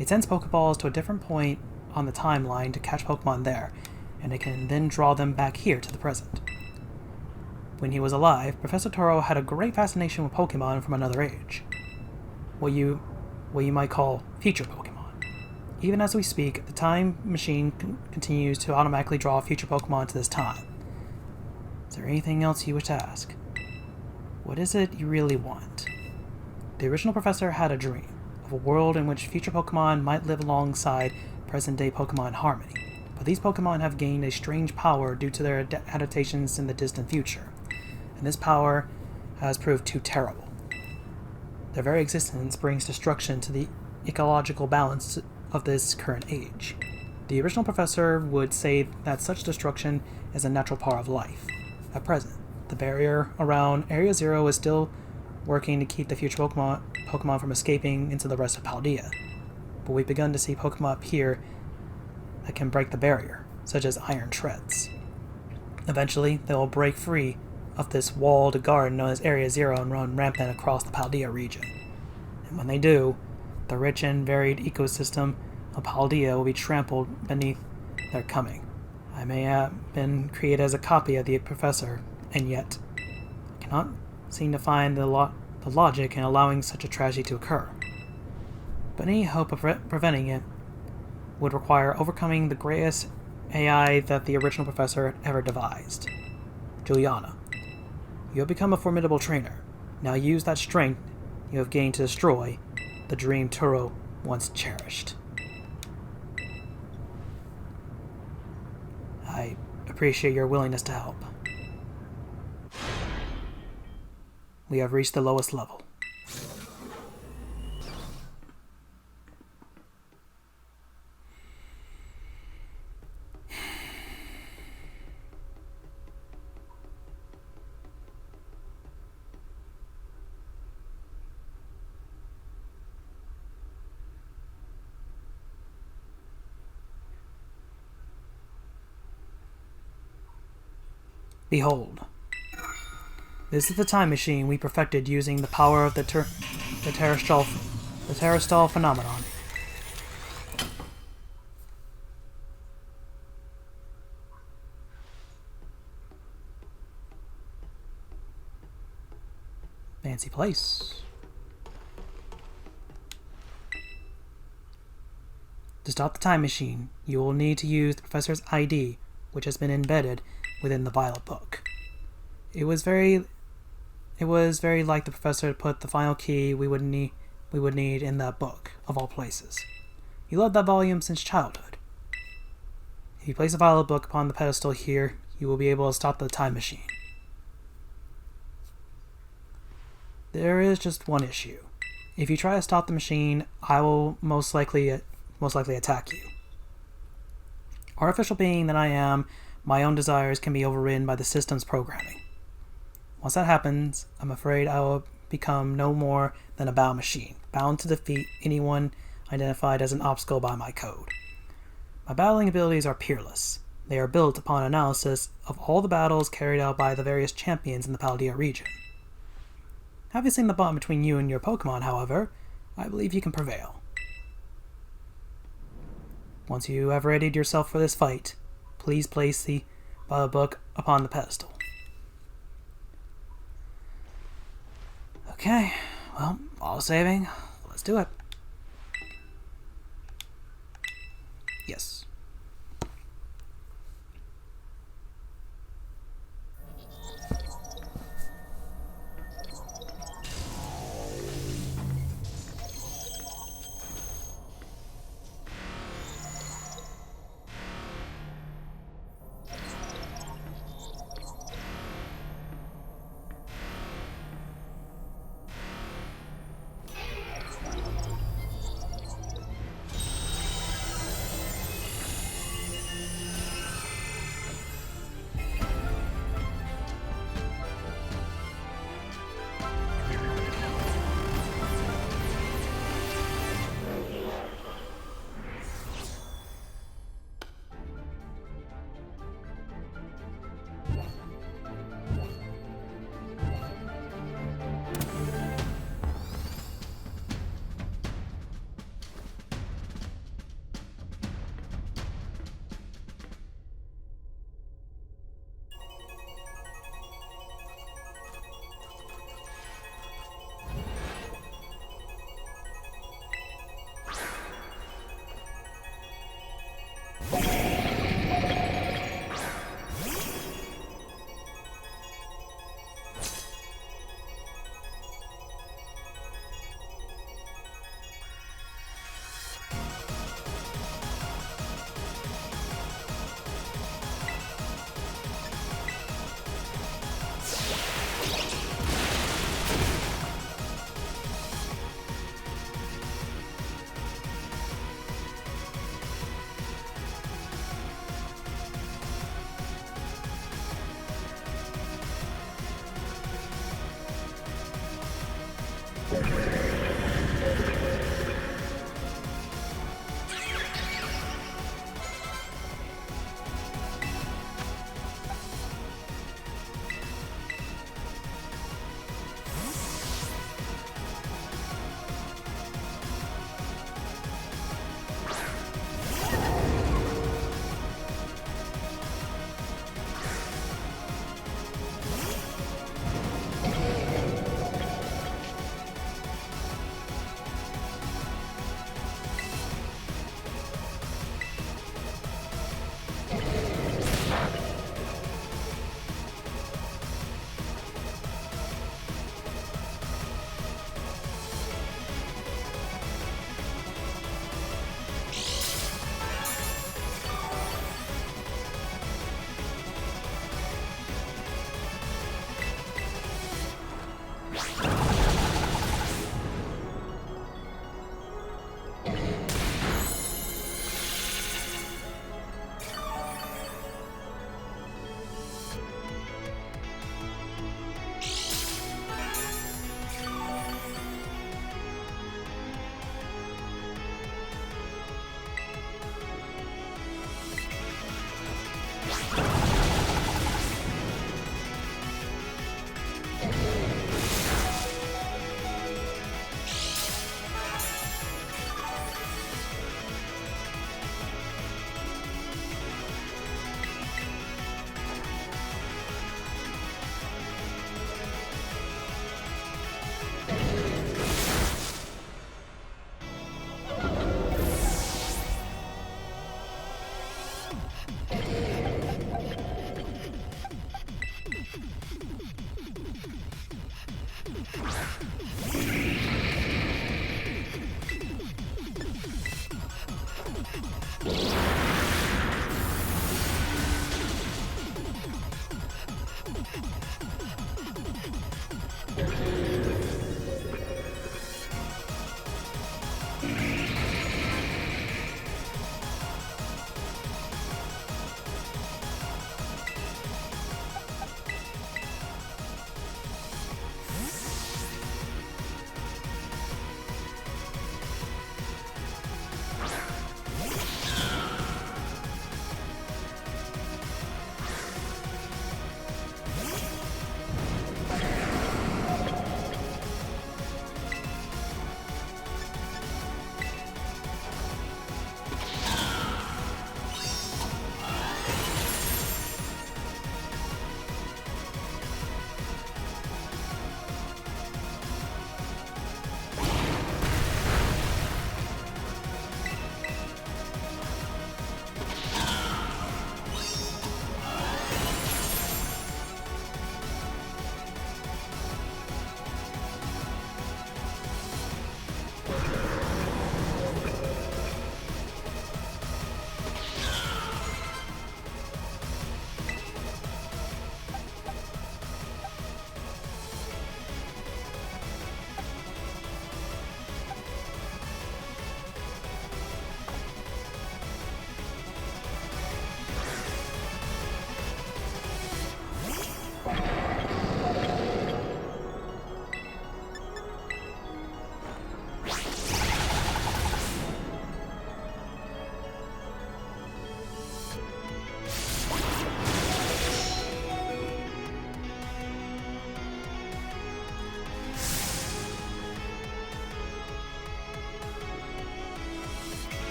It sends Pokeballs to a different point on the timeline to catch Pokemon there, and it can then draw them back here to the present. When he was alive, Professor Toro had a great fascination with Pokemon from another age. What you might call future Pokemon. Even as we speak, the time machine continues to automatically draw future Pokemon to this time. Is there anything else you wish to ask? What is it you really want? The original professor had a dream of a world in which future Pokemon might live alongside present-day Pokemon in harmony, but these Pokemon have gained a strange power due to their adaptations in the distant future, and this power has proved too terrible. Their very existence brings destruction to the ecological balance of this current age. The original professor would say that such destruction is a natural part of life. At present, the barrier around Area Zero is still working to keep the future Pokemon from escaping into the rest of Paldea, but we've begun to see Pokemon appear that can break the barrier, such as Iron Treads. Eventually, they will break free of this walled garden known as Area Zero and run rampant across the Paldea region. And when they do, the rich and varied ecosystem of Paldea will be trampled beneath their coming. I may have been created as a copy of the professor, and yet I cannot seem to find the logic in allowing such a tragedy to occur. But any hope of preventing it would require overcoming the greatest AI that the original professor had ever devised. Juliana, you have become a formidable trainer. Now use that strength you have gained to destroy the dream Turo once cherished. I appreciate your willingness to help. We have reached the lowest level. Behold. This is the time machine we perfected using the power of the Terrestrial phenomenon. Fancy place. To stop the time machine, you will need to use the professor's ID, which has been embedded within the Violet Book. It was very like the professor to put the final key we would need in that book, of all places. He loved that volume since childhood. If you place the Violet Book upon the pedestal here, you will be able to stop the time machine. There is just one issue. If you try to stop the machine, I will most likely attack you. Artificial being that I am, my own desires can be overridden by the system's programming. Once that happens, I'm afraid I will become no more than a battle machine, bound to defeat anyone identified as an obstacle by my code. My battling abilities are peerless. They are built upon analysis of all the battles carried out by the various champions in the Paldea region. Having seen the bond between you and your Pokemon, however, I believe you can prevail. Once you have readied yourself for this fight, please place the Violet Book upon the pedestal. Okay, well, all saving. Let's do it. Yes.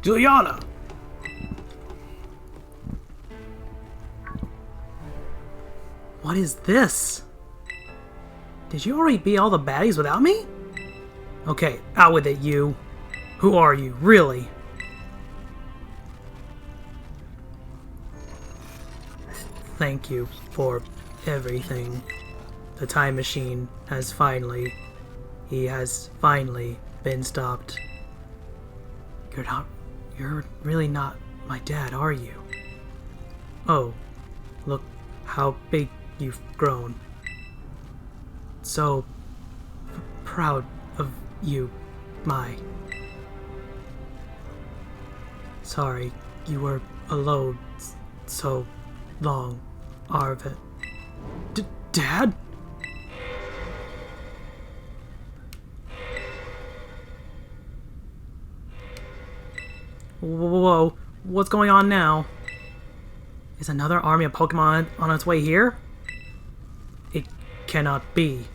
Juliana! What is this? Did you already beat all the baddies without me? Okay, out with it, you. Who are you, really? Thank you for everything. The time machine has finally... He has finally been stopped. You're really not my dad, are you? Oh, look how big you've grown. So proud of you, my. Sorry, you were alone so long, Arvid. Dad? Whoa, what's going on now? Is another army of Pokemon on its way here? It cannot be.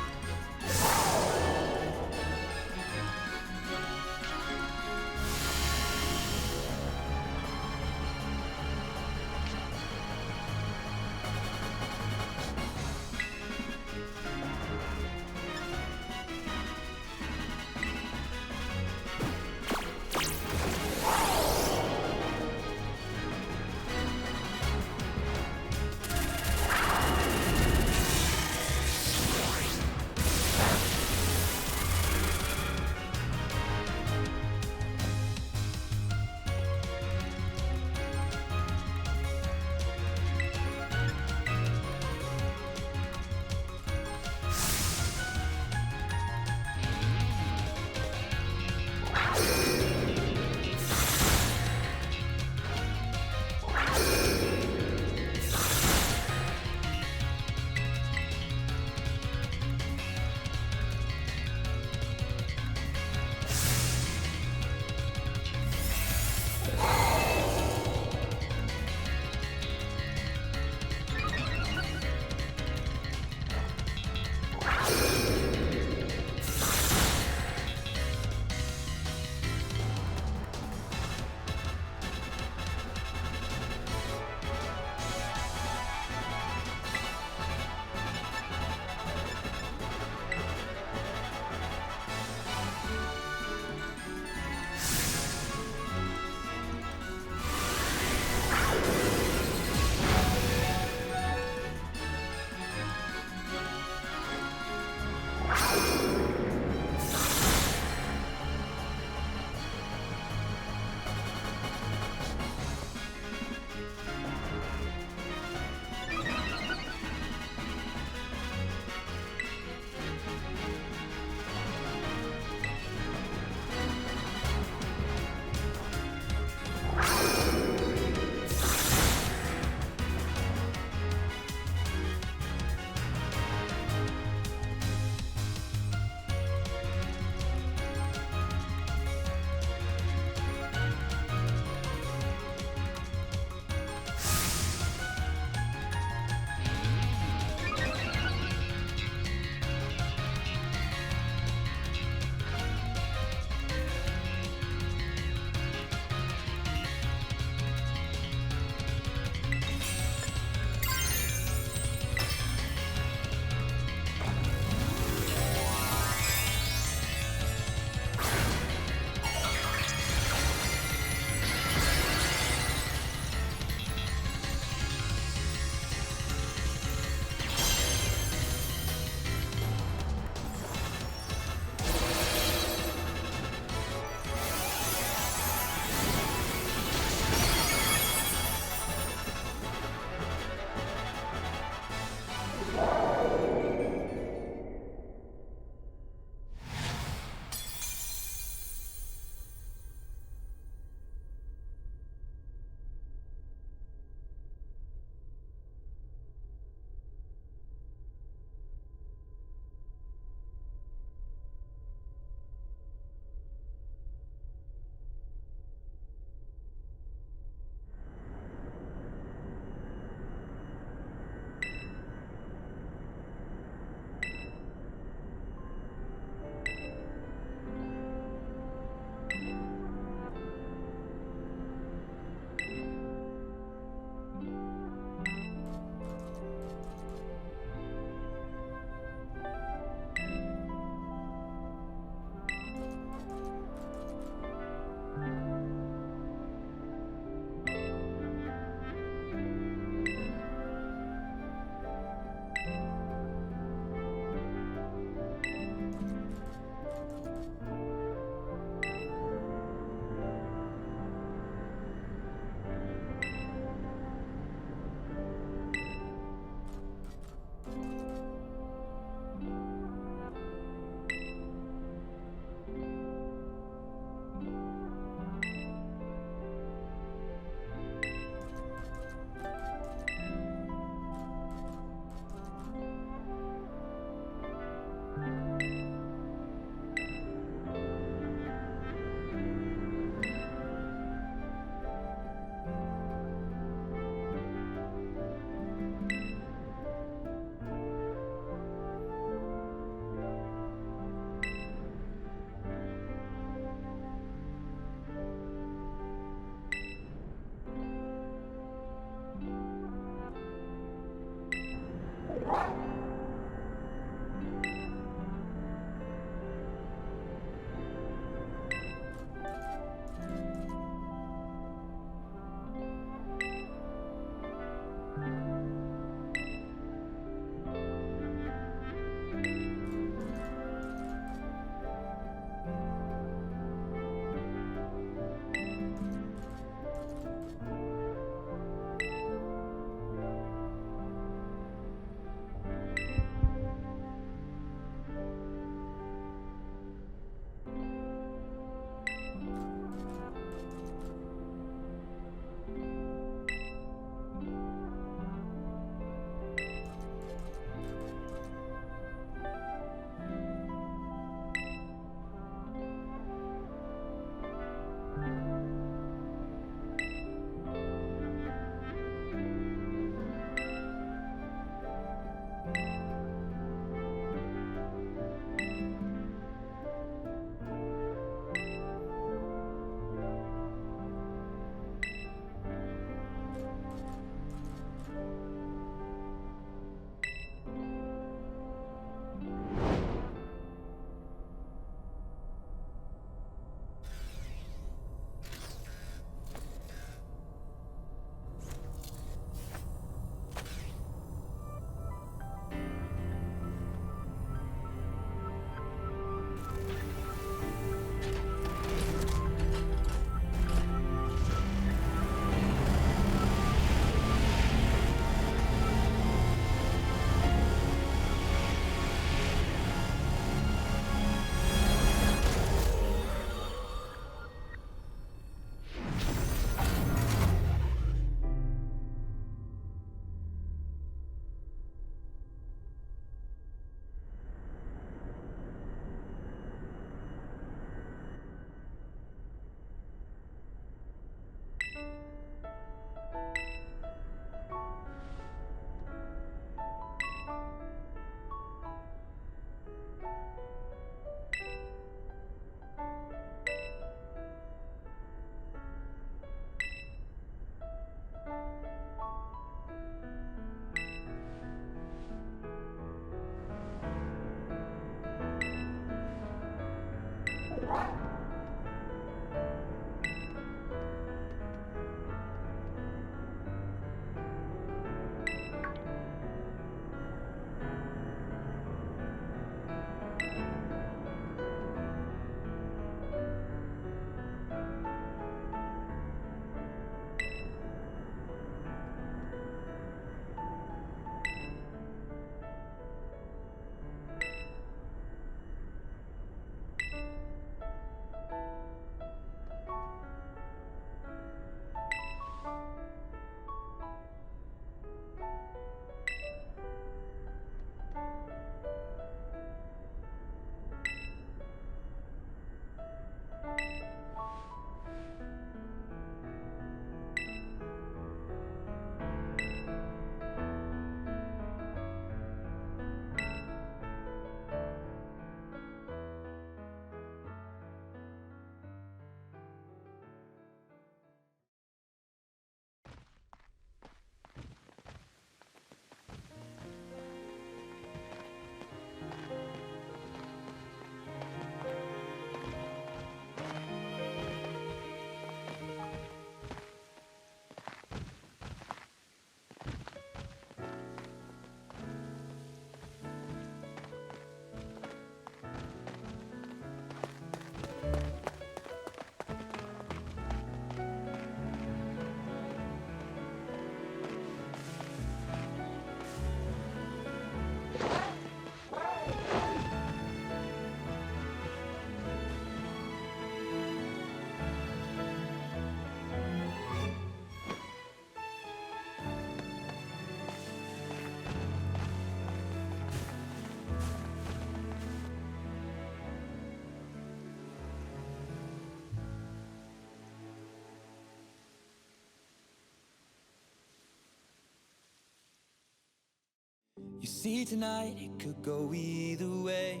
You see tonight it could go either way.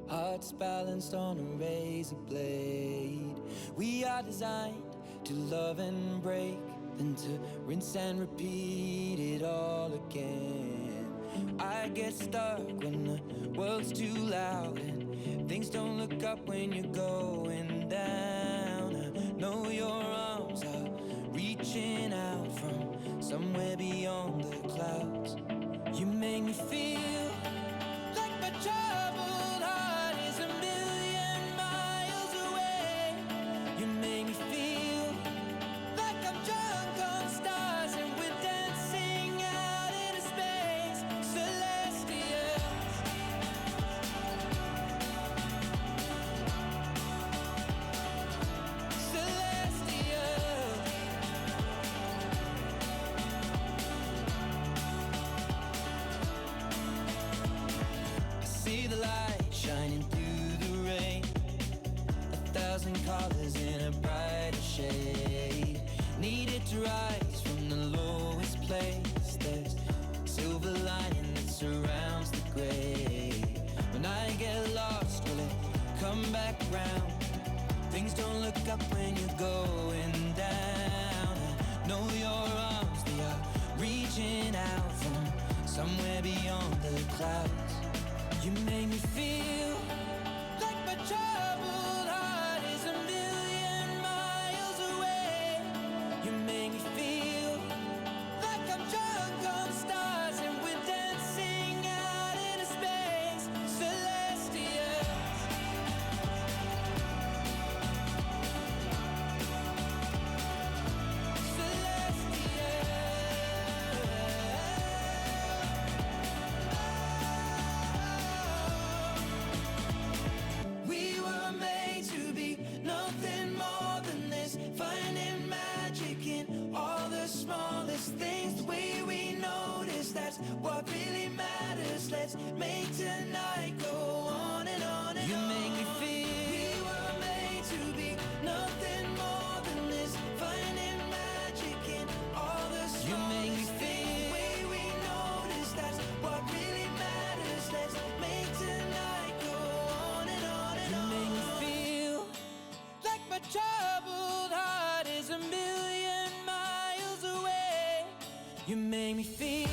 Hearts balanced on a razor blade. We are designed to love and break, then to rinse and repeat it all again. I get stuck when the world's too loud and things don't look up when you're going down. I know your arms are reaching out from somewhere beyond the clouds. You make me feel like my troubled heart is a million miles away. You make me feel like I'm drunk on stars and we're dancing out into space. Celestials, celestials. See the light shining through the rain, 1,000 colors in a brighter shade. Needed to rise from the lowest place. There's silver lining that surrounds the gray. When I get lost, will it come back round? Things don't look up when you're going down. I know your arms, they are reaching out from somewhere beyond the clouds. You make me feel like my troubled heart is a million miles away. You make me feel like I'm drunk on stars and we're dancing out into space. Celestials, we were made to be nothing more than this, finding magic in all the smallest things. The way we notice, that's what really matters. Let's make tonight go on and on and on. You make me feel we were made to be nothing more than this, finding You make me feel